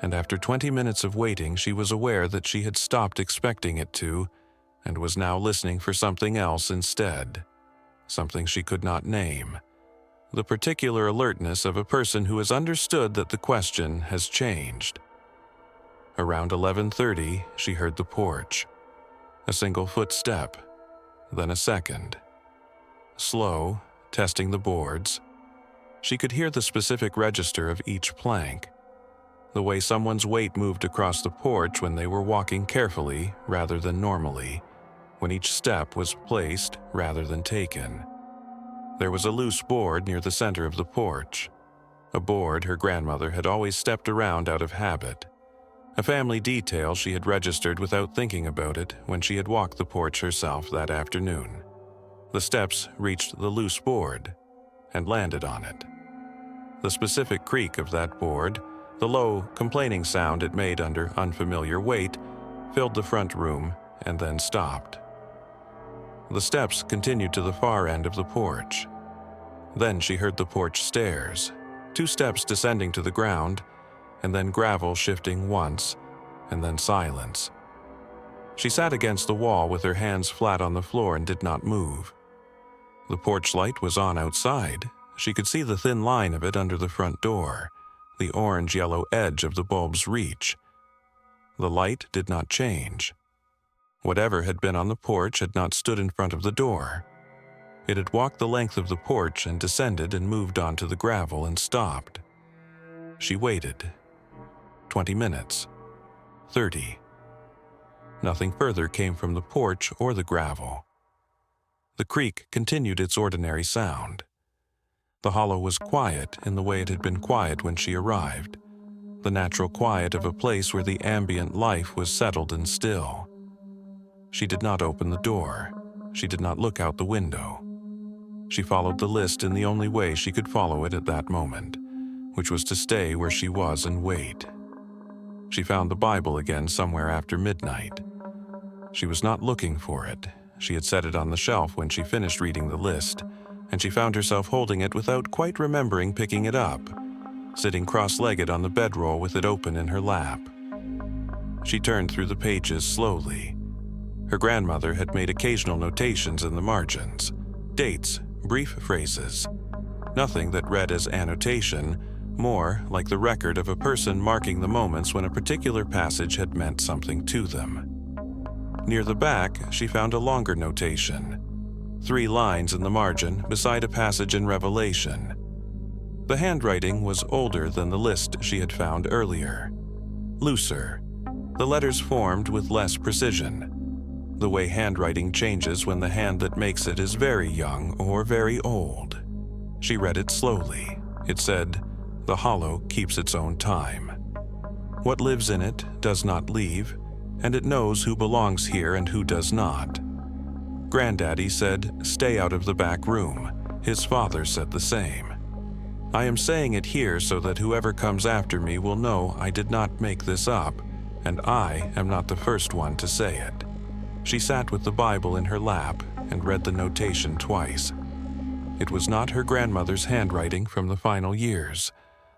And after 20 minutes of waiting, she was aware that she had stopped expecting it to, and was now listening for something else instead, something she could not name. The particular alertness of a person who has understood that the question has changed. Around 11:30, she heard the porch. A single footstep, then a second. Slow, testing the boards. She could hear the specific register of each plank, the way someone's weight moved across the porch when they were walking carefully rather than normally, when each step was placed rather than taken. There was a loose board near the center of the porch, a board her grandmother had always stepped around out of habit, a family detail she had registered without thinking about it when she had walked the porch herself that afternoon. The steps reached the loose board and landed on it. The specific creak of that board, the low, complaining sound it made under unfamiliar weight, filled the front room and then stopped. The steps continued to the far end of the porch. Then she heard the porch stairs, 2 steps descending to the ground, and then gravel shifting once, and then silence. She sat against the wall with her hands flat on the floor and did not move. The porch light was on outside. She could see the thin line of it under the front door, the orange-yellow edge of the bulb's reach. The light did not change. Whatever had been on the porch had not stood in front of the door. It had walked the length of the porch and descended and moved onto the gravel and stopped. She waited. 20 minutes. 30. Nothing further came from the porch or the gravel. The creak continued its ordinary sound. The hollow was quiet in the way it had been quiet when she arrived, the natural quiet of a place where the ambient life was settled and still. She did not open the door. She did not look out the window. She followed the list in the only way she could follow it at that moment, which was to stay where she was and wait. She found the Bible again somewhere after midnight. She was not looking for it. She had set it on the shelf when she finished reading the list, and she found herself holding it without quite remembering picking it up, sitting cross-legged on the bedroll with it open in her lap. She turned through the pages slowly. Her grandmother had made occasional notations in the margins, dates, brief phrases, nothing that read as annotation, more like the record of a person marking the moments when a particular passage had meant something to them. Near the back, she found a longer notation, 3 lines in the margin beside a passage in Revelation. The handwriting was older than the list she had found earlier. Looser. The letters formed with less precision. The way handwriting changes when the hand that makes it is very young or very old. She read it slowly. It said, "The hollow keeps its own time. What lives in it does not leave, and it knows who belongs here and who does not. Granddaddy said, 'Stay out of the back room.' His father said the same. I am saying it here so that whoever comes after me will know I did not make this up, and I am not the first one to say it." She sat with the Bible in her lap and read the notation twice. It was not her grandmother's handwriting from the final years,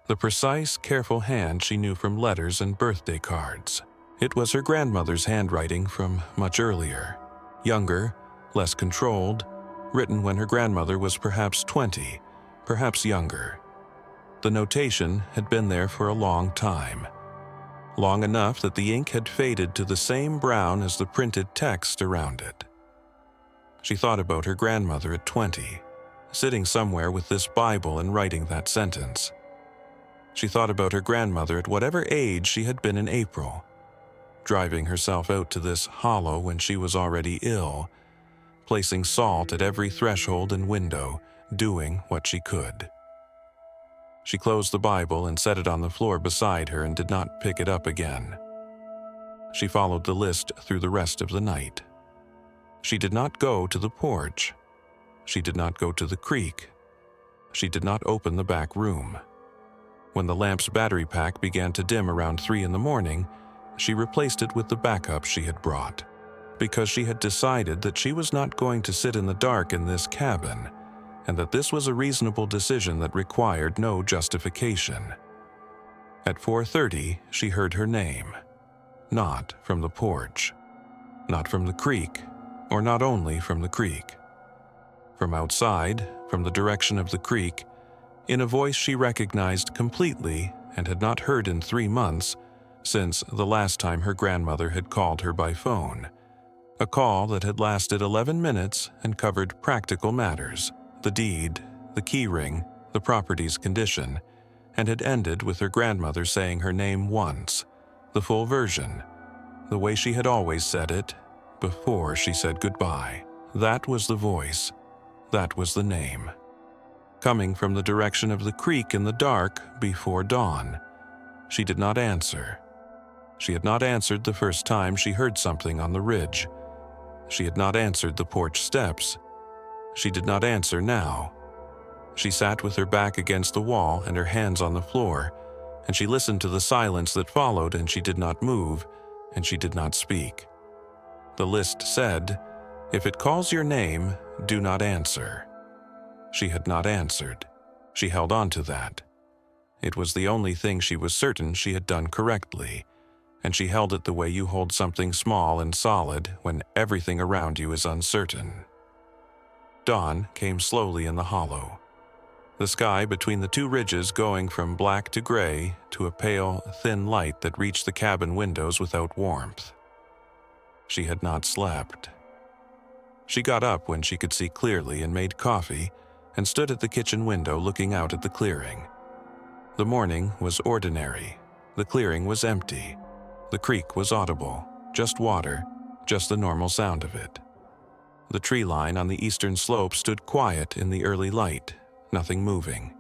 the precise, careful hand she knew from letters and birthday cards. It was her grandmother's handwriting from much earlier, younger, less controlled, written when her grandmother was perhaps 20, perhaps younger. The notation had been there for a long time, long enough that the ink had faded to the same brown as the printed text around it. She thought about her grandmother at 20, sitting somewhere with this Bible and writing that sentence. She thought about her grandmother at whatever age she had been in April, driving herself out to this hollow when she was already ill, placing salt at every threshold and window, doing what she could. She closed the Bible and set it on the floor beside her and did not pick it up again. She followed the list through the rest of the night. She did not go to the porch. She did not go to the creek. She did not open the back room. When the lamp's battery pack began to dim around 3 in the morning, she replaced it with the backup she had brought, because she had decided that she was not going to sit in the dark in this cabin, and that this was a reasonable decision that required no justification. At 4:30, she heard her name. Not from the porch. Not from the creek, or not only from the creek. From outside, from the direction of the creek, in a voice she recognized completely and had not heard in 3 months, since the last time her grandmother had called her by phone. A call that had lasted 11 minutes and covered practical matters, the deed, the key ring, the property's condition, and had ended with her grandmother saying her name once, the full version, the way she had always said it, before she said goodbye. That was the voice. That was the name. Coming from the direction of the creek in the dark before dawn. She did not answer. She had not answered the first time she heard something on the ridge. She had not answered the porch steps. She did not answer now. She sat with her back against the wall and her hands on the floor, and she listened to the silence that followed, and she did not move, and she did not speak. The list said, "If it calls your name, do not answer." She had not answered. She held on to that. It was the only thing she was certain she had done correctly, and she held it the way you hold something small and solid when everything around you is uncertain. Dawn came slowly in the hollow. The sky between the 2 ridges going from black to gray to a pale, thin light that reached the cabin windows without warmth. She had not slept. She got up when she could see clearly and made coffee and stood at the kitchen window looking out at the clearing. The morning was ordinary. The clearing was empty. The creek was audible, just water, just the normal sound of it. The tree line on the eastern slope stood quiet in the early light, nothing moving.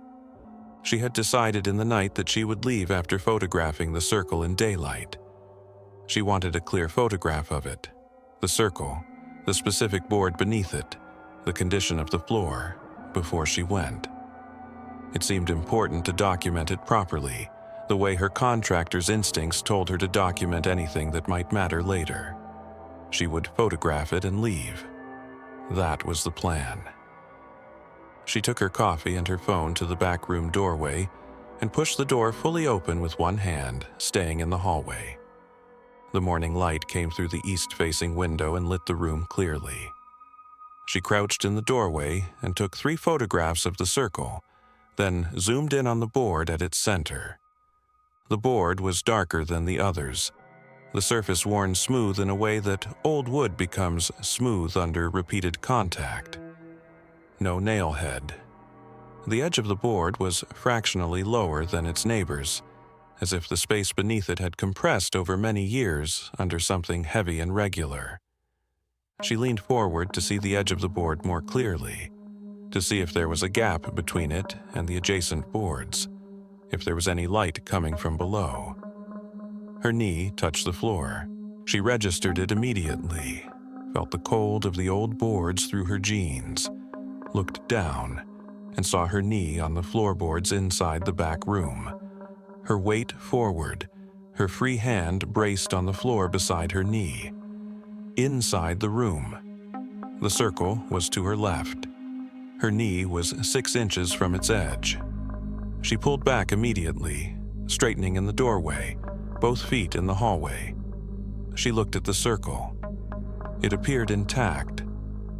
She had decided in the night that she would leave after photographing the circle in daylight. She wanted a clear photograph of it, the circle, the specific board beneath it, the condition of the floor, before she went. It seemed important to document it properly, the way her contractor's instincts told her to document anything that might matter later. She would photograph it and leave. That was the plan. She took her coffee and her phone to the back room doorway and pushed the door fully open with one hand, staying in the hallway. The morning light came through the east-facing window and lit the room clearly. She crouched in the doorway and took 3 photographs of the circle, then zoomed in on the board at its center. The board was darker than the others, the surface worn smooth in a way that old wood becomes smooth under repeated contact. No nail head. the edge of the board was fractionally lower than its neighbors, as if the space beneath it had compressed over many years under something heavy and regular. She leaned forward to see the edge of the board more clearly, to see if there was a gap between it and the adjacent boards, if there was any light coming from below. Her knee touched the floor. She registered it immediately, felt the cold of the old boards through her jeans, looked down, and saw her knee on the floorboards inside the back room. Her weight forward, her free hand braced on the floor beside her knee. Inside the room. The circle was to her left. Her knee was 6 inches from its edge. She pulled back immediately, straightening in the doorway, both feet in the hallway. She looked at the circle. It appeared intact.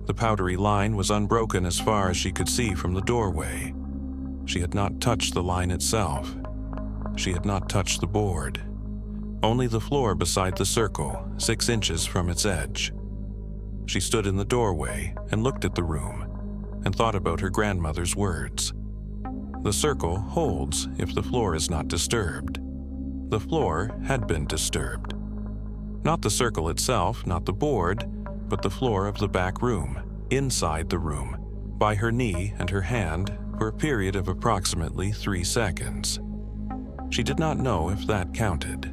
The powdery line was unbroken as far as she could see from the doorway. She had not touched the line itself. She had not touched the board. Only the floor beside the circle, 6 inches from its edge. She stood in the doorway and looked at the room and thought about her grandmother's words. The circle holds if the floor is not disturbed. The floor had been disturbed. Not the circle itself, not the board, but the floor of the back room, inside the room, by her knee and her hand for a period of approximately 3 seconds. She did not know if that counted.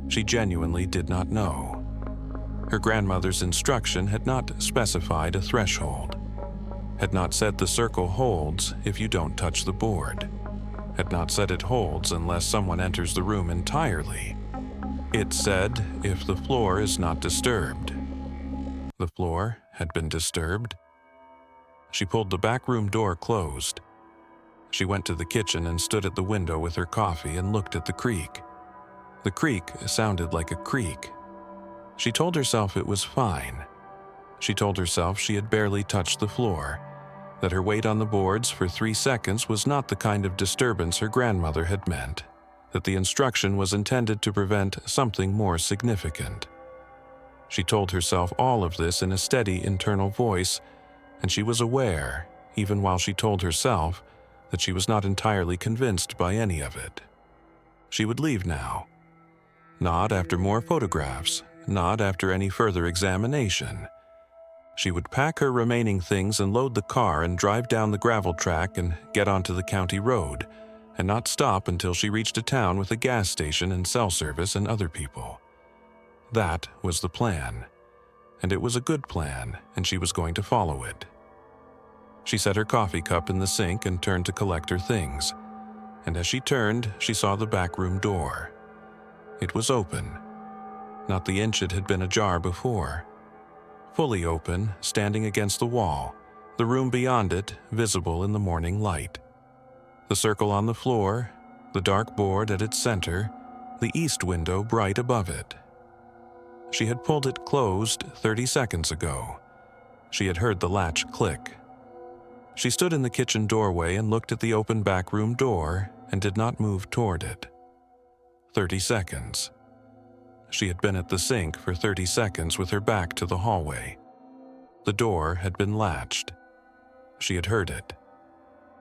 She genuinely did not know. Her grandmother's instruction had not specified a threshold, had not said the circle holds if you don't touch the board, had not said it holds unless someone enters the room entirely. It said if the floor is not disturbed. The floor had been disturbed. She pulled the back room door closed. She went to the kitchen and stood at the window with her coffee and looked at the creek. The creek sounded like a creek. She told herself it was fine. She told herself she had barely touched the floor, that her weight on the boards for 3 seconds was not the kind of disturbance her grandmother had meant, that the instruction was intended to prevent something more significant. She told herself all of this in a steady internal voice, and she was aware, even while she told herself, that she was not entirely convinced by any of it. She would leave now. Not after more photographs, not after any further examination. She would pack her remaining things and load the car and drive down the gravel track and get onto the county road, and not stop until she reached a town with a gas station and cell service and other people. That was the plan, and it was a good plan, and she was going to follow it. She set her coffee cup in the sink and turned to collect her things, and as she turned, she saw the back room door. It was open. Not the inch it had been ajar before. Fully open, standing against the wall, the room beyond it visible in the morning light. The circle on the floor, the dark board at its center, the east window bright above it. She had pulled it closed 30 seconds ago. She had heard the latch click. She stood in the kitchen doorway and looked at the open back room door and did not move toward it. 30 seconds. She had been at the sink for 30 seconds with her back to the hallway. The door had been latched. She had heard it.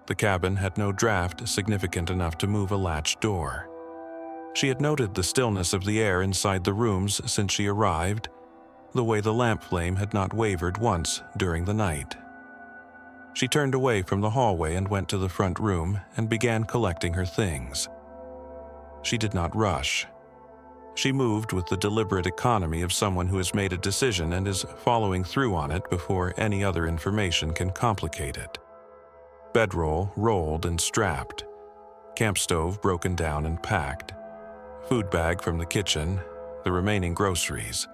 The cabin had no draft significant enough to move a latched door. She had noted the stillness of the air inside the rooms since she arrived, the way the lamp flame had not wavered once during the night. She turned away from the hallway and went to the front room and began collecting her things. She did not rush. She moved with the deliberate economy of someone who has made a decision and is following through on it before any other information can complicate it. Bedroll rolled and strapped. Camp stove broken down and packed. Food bag from the kitchen, the remaining groceries.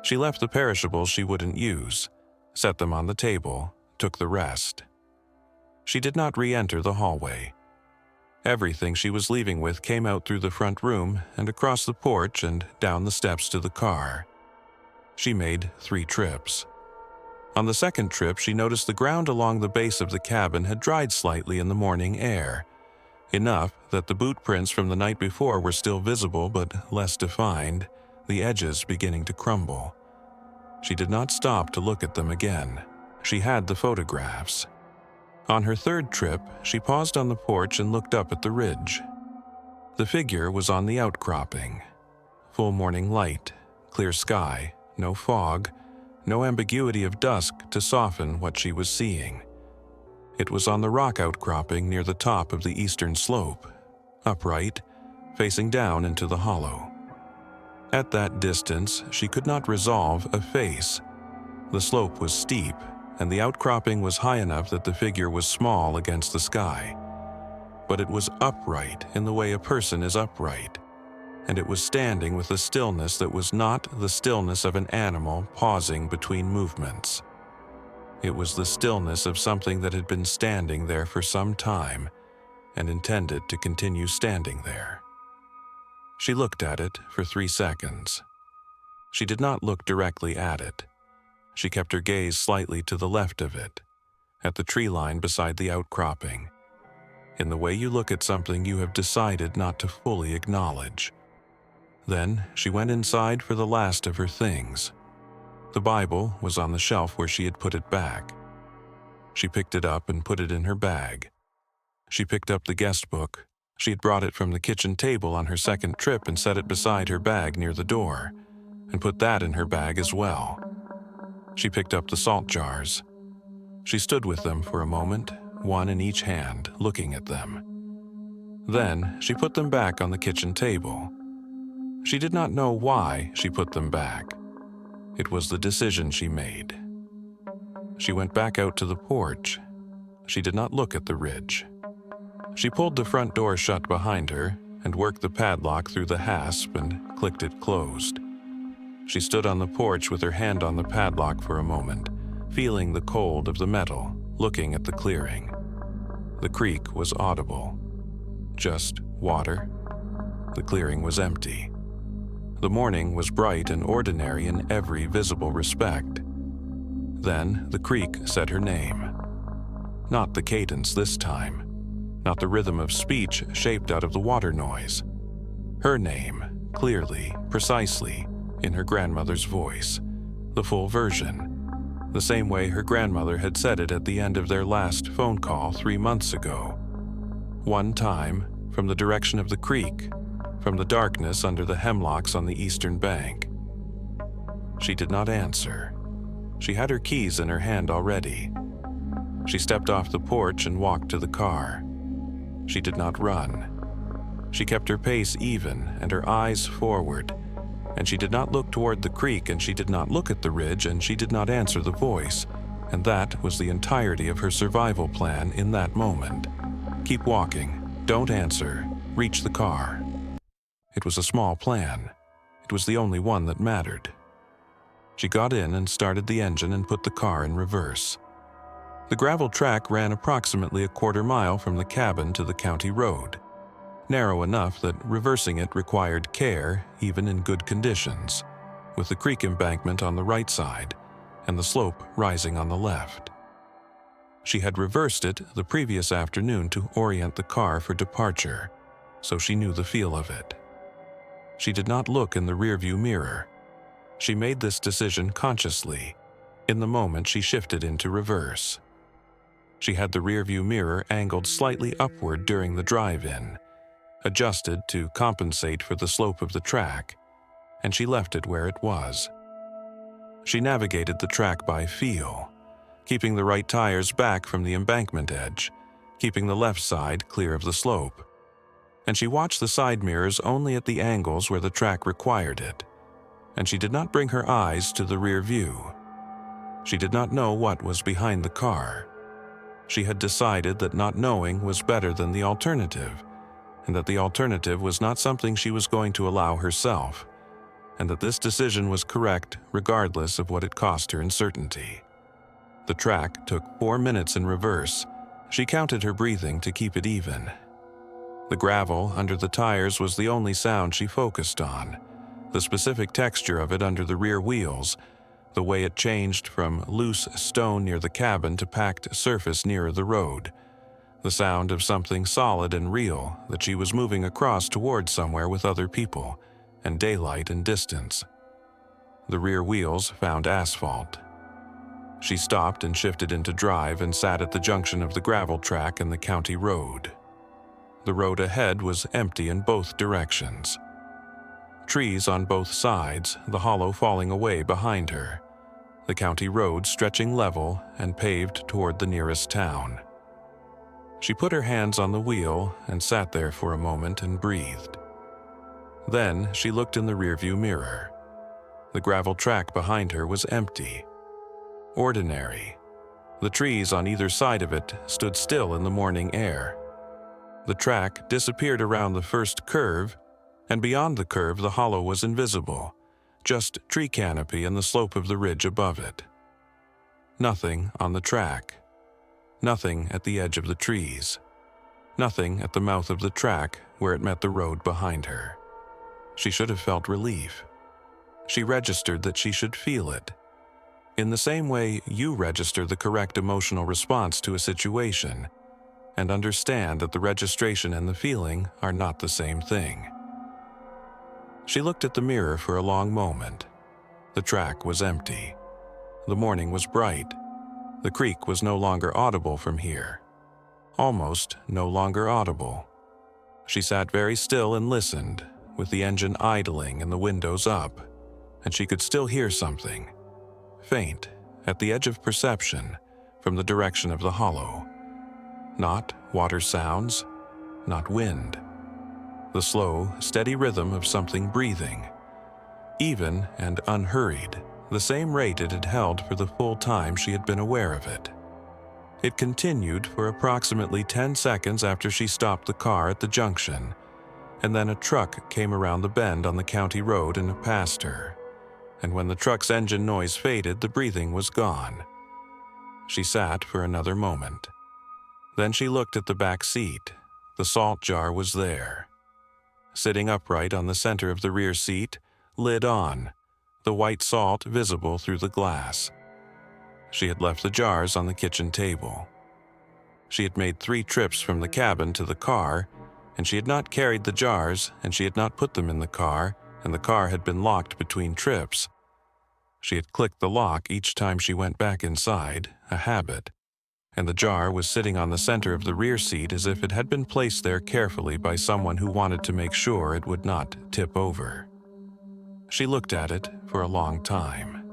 She left the perishables she wouldn't use, set them on the table, took the rest. She did not re-enter the hallway. Everything she was leaving with came out through the front room and across the porch and down the steps to the car. She made 3 trips. On the second trip, she noticed the ground along the base of the cabin had dried slightly in the morning air, enough that the boot prints from the night before were still visible but less defined, the edges beginning to crumble. She did not stop to look at them again. She had the photographs. On her third trip, she paused on the porch and looked up at the ridge. The figure was on the outcropping. Full morning light, clear sky, no fog, no ambiguity of dusk to soften what she was seeing. It was on the rock outcropping near the top of the eastern slope, upright, facing down into the hollow. At that distance, she could not resolve a face. The slope was steep, and the outcropping was high enough that the figure was small against the sky. But it was upright in the way a person is upright, and it was standing with a stillness that was not the stillness of an animal pausing between movements. It was the stillness of something that had been standing there for some time and intended to continue standing there. She looked at it for 3 seconds. She did not look directly at it. She kept her gaze slightly to the left of it, at the tree line beside the outcropping, in the way you look at something you have decided not to fully acknowledge. Then she went inside for the last of her things. The Bible was on the shelf where she had put it back. She picked it up and put it in her bag. She picked up the guestbook. She had brought it from the kitchen table on her second trip and set it beside her bag near the door, and put that in her bag as well. She picked up the salt jars. She stood with them for a moment, one in each hand, looking at them. Then she put them back on the kitchen table. She did not know why she put them back. It was the decision she made. She went back out to the porch. She did not look at the ridge. She pulled the front door shut behind her and worked the padlock through the hasp and clicked it closed. She stood on the porch with her hand on the padlock for a moment, feeling the cold of the metal, looking at the clearing. The creek was audible. Just water. The clearing was empty. The morning was bright and ordinary in every visible respect. Then the creek said her name. Not the cadence this time. Not the rhythm of speech shaped out of the water noise. Her name, clearly, precisely, in her grandmother's voice. The full version. The same way her grandmother had said it at the end of their last phone call 3 months ago. One time, from the direction of the creek, from the darkness under the hemlocks on the eastern bank. She did not answer. She had her keys in her hand already. She stepped off the porch and walked to the car. She did not run. She kept her pace even and her eyes forward, and she did not look toward the creek, and she did not look at the ridge, and she did not answer the voice, and that was the entirety of her survival plan in that moment. Keep walking. Don't answer. Reach the car. It was a small plan. It was the only one that mattered. She got in and started the engine and put the car in reverse. The gravel track ran approximately a quarter mile from the cabin to the county road, narrow enough that reversing it required care even in good conditions, with the creek embankment on the right side and the slope rising on the left. She had reversed it the previous afternoon to orient the car for departure, so she knew the feel of it. She did not look in the rearview mirror. She made this decision consciously, in the moment she shifted into reverse. She had the rearview mirror angled slightly upward during the drive-in, adjusted to compensate for the slope of the track, and she left it where it was. She navigated the track by feel, keeping the right tires back from the embankment edge, keeping the left side clear of the slope. And she watched the side mirrors only at the angles where the track required it, and she did not bring her eyes to the rear view. She did not know what was behind the car. She had decided that not knowing was better than the alternative, and that the alternative was not something she was going to allow herself, and that this decision was correct regardless of what it cost her in certainty. The track took 4 minutes in reverse. She counted her breathing to keep it even. The gravel under the tires was the only sound she focused on, the specific texture of it under the rear wheels, the way it changed from loose stone near the cabin to packed surface nearer the road, the sound of something solid and real that she was moving across towards somewhere with other people, and daylight and distance. The rear wheels found asphalt. She stopped and shifted into drive and sat at the junction of the gravel track and the county road. The road ahead was empty in both directions. Trees on both sides, the hollow falling away behind her. The county road stretching level and paved toward the nearest town. She put her hands on the wheel and sat there for a moment and breathed. Then she looked in the rearview mirror. The gravel track behind her was empty. Ordinary. The trees on either side of it stood still in the morning air. The track disappeared around the first curve, and beyond the curve the hollow was invisible, just tree canopy and the slope of the ridge above it. Nothing on the track. Nothing at the edge of the trees. Nothing at the mouth of the track where it met the road behind her. She should have felt relief. She registered that she should feel it. In the same way you register the correct emotional response to a situation, and understand that the registration and the feeling are not the same thing. She looked at the mirror for a long moment. The track was empty. The morning was bright. The creek was no longer audible from here. Almost no longer audible. She sat very still and listened, with the engine idling and the windows up, and she could still hear something, faint, at the edge of perception, from the direction of the hollow. Not water sounds, not wind. The slow, steady rhythm of something breathing. Even and unhurried, the same rate it had held for the full time she had been aware of it. It continued for approximately 10 seconds after she stopped the car at the junction, and then a truck came around the bend on the county road and passed her. And when the truck's engine noise faded, the breathing was gone. She sat for another moment. Then she looked at the back seat. The salt jar was there. Sitting upright on the center of the rear seat, lid on, the white salt visible through the glass. She had left the jars on the kitchen table. She had made 3 trips from the cabin to the car, and she had not carried the jars, and she had not put them in the car, and the car had been locked between trips. She had clicked the lock each time she went back inside, a habit, and the jar was sitting on the center of the rear seat as if it had been placed there carefully by someone who wanted to make sure it would not tip over. She looked at it for a long time.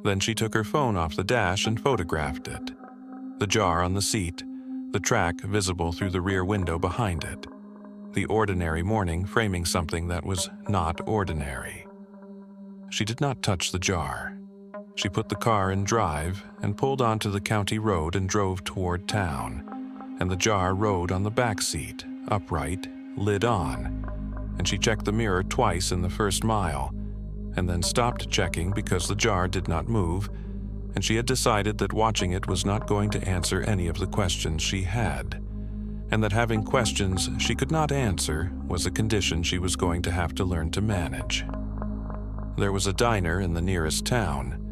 Then she took her phone off the dash and photographed it. The jar on the seat, the track visible through the rear window behind it. The ordinary morning framing something that was not ordinary. She did not touch the jar. She put the car in drive and pulled onto the county road and drove toward town, and the jar rode on the back seat, upright, lid on, and she checked the mirror twice in the first mile, and then stopped checking because the jar did not move, and she had decided that watching it was not going to answer any of the questions she had, and that having questions she could not answer was a condition she was going to have to learn to manage. There was a diner in the nearest town,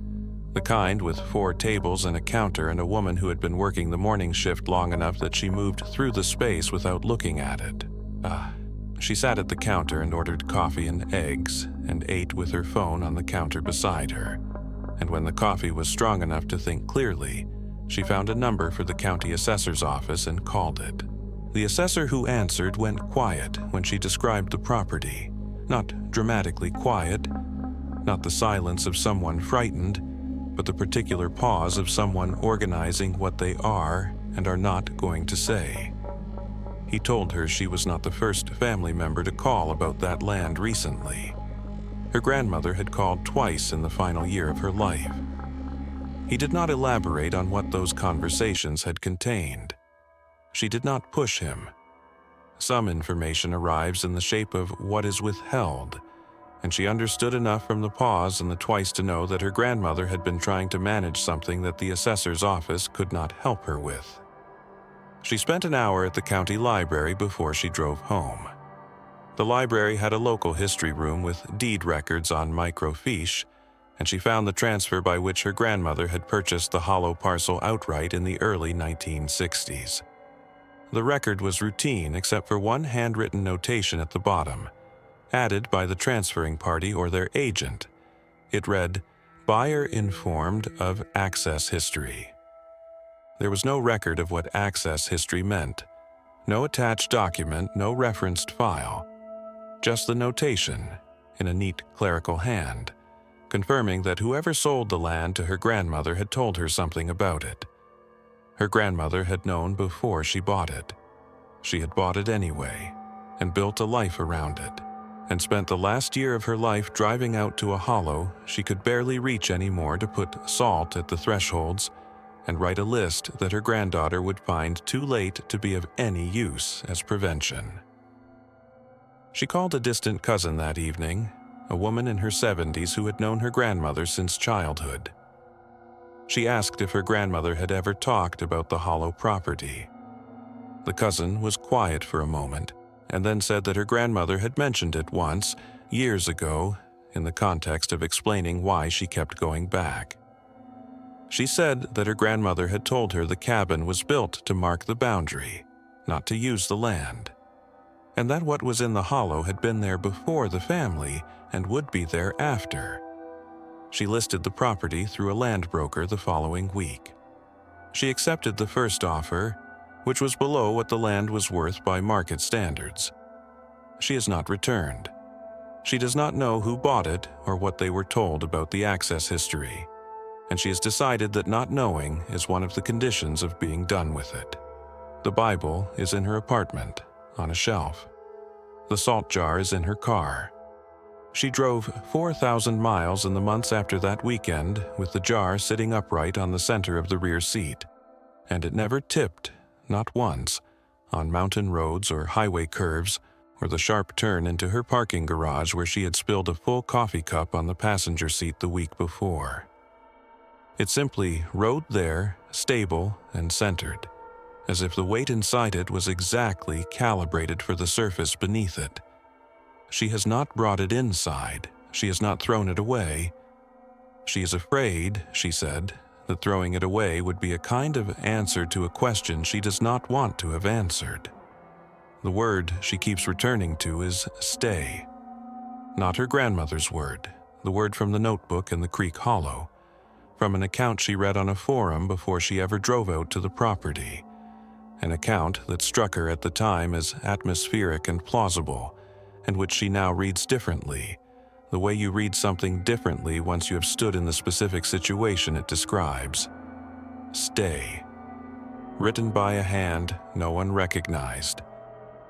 the kind with 4 tables and a counter and a woman who had been working the morning shift long enough that she moved through the space without looking at it. She sat at the counter and ordered coffee and eggs and ate with her phone on the counter beside her. And when the coffee was strong enough to think clearly, she found a number for the county assessor's office and called it. The assessor who answered went quiet when she described the property. Not dramatically quiet, not the silence of someone frightened, but the particular pause of someone organizing what they are and are not going to say. He told her she was not the first family member to call about that land recently. Her grandmother had called twice in the final year of her life. He did not elaborate on what those conversations had contained. She did not push him. Some information arrives in the shape of what is withheld, and she understood enough from the pause and the twice to know that her grandmother had been trying to manage something that the assessor's office could not help her with. She spent an hour at the county library before she drove home. The library had a local history room with deed records on microfiche, and she found the transfer by which her grandmother had purchased the hollow parcel outright in the early 1960s. The record was routine except for one handwritten notation at the bottom, added by the transferring party or their agent. It read, Buyer informed of access history. There was no record of what access history meant. No attached document, no referenced file. Just the notation, in a neat clerical hand, confirming that whoever sold the land to her grandmother had told her something about it. Her grandmother had known before she bought it. She had bought it anyway, and built a life around it, and spent the last year of her life driving out to a hollow she could barely reach anymore to put salt at the thresholds and write a list that her granddaughter would find too late to be of any use as prevention. She called a distant cousin that evening, a woman in her 70s who had known her grandmother since childhood. She asked if her grandmother had ever talked about the hollow property. The cousin was quiet for a moment, and then said that her grandmother had mentioned it once, years ago, in the context of explaining why she kept going back. She said that her grandmother had told her the cabin was built to mark the boundary, not to use the land, and that what was in the hollow had been there before the family and would be there after. She listed the property through a land broker the following week. She accepted the first offer, which was below what the land was worth by market standards. She has not returned. She does not know who bought it or what they were told about the access history, and she has decided that not knowing is one of the conditions of being done with it. The Bible is in her apartment, on a shelf. The salt jar is in her car. She drove 4,000 miles in the months after that weekend with the jar sitting upright on the center of the rear seat, and it never tipped, not once, on mountain roads or highway curves or the sharp turn into her parking garage where she had spilled a full coffee cup on the passenger seat the week before. It simply rode there, stable and centered, as if the weight inside it was exactly calibrated for the surface beneath it. She has not brought it inside. She has not thrown it away. She is afraid, she said, that throwing it away would be a kind of answer to a question she does not want to have answered. The word she keeps returning to is stay. Not her grandmother's word, the word from the notebook in the creek hollow, from an account she read on a forum before she ever drove out to the property, an account that struck her at the time as atmospheric and plausible, and which she now reads differently, the way you read something differently once you have stood in the specific situation it describes. Stay. Written by a hand no one recognized,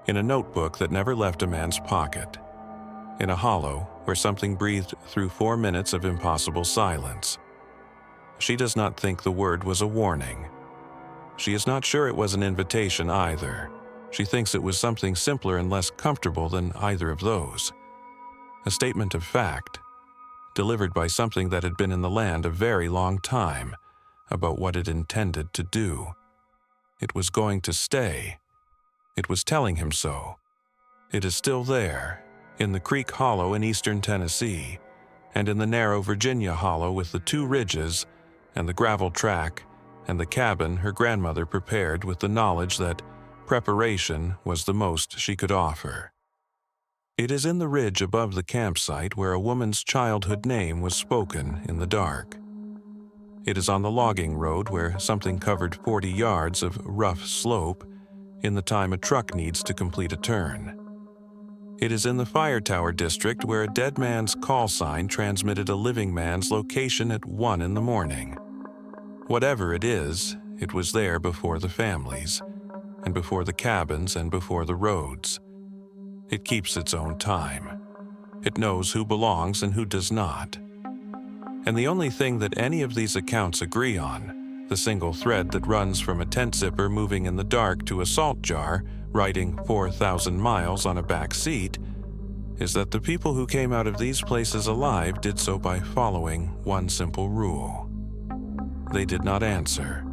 in a notebook that never left a man's pocket, in a hollow where something breathed through 4 minutes of impossible silence. She does not think the word was a warning. She is not sure it was an invitation either. She thinks it was something simpler and less comfortable than either of those. A statement of fact, delivered by something that had been in the land a very long time, about what it intended to do. It was going to stay. It was telling him so. It is still there, in the creek hollow in eastern Tennessee, and in the narrow Virginia hollow with the 2 ridges and the gravel track and the cabin her grandmother prepared with the knowledge that preparation was the most she could offer. It is in the ridge above the campsite where a woman's childhood name was spoken in the dark. It is on the logging road where something covered 40 yards of rough slope in the time a truck needs to complete a turn. It is in the fire tower district where a dead man's call sign transmitted a living man's location at 1 in the morning. Whatever it is, it was there before the families, and before the cabins and before the roads. It keeps its own time. It knows who belongs and who does not. And the only thing that any of these accounts agree on, the single thread that runs from a tent zipper moving in the dark to a salt jar, riding 4,000 miles on a back seat, is that the people who came out of these places alive did so by following one simple rule. They did not answer.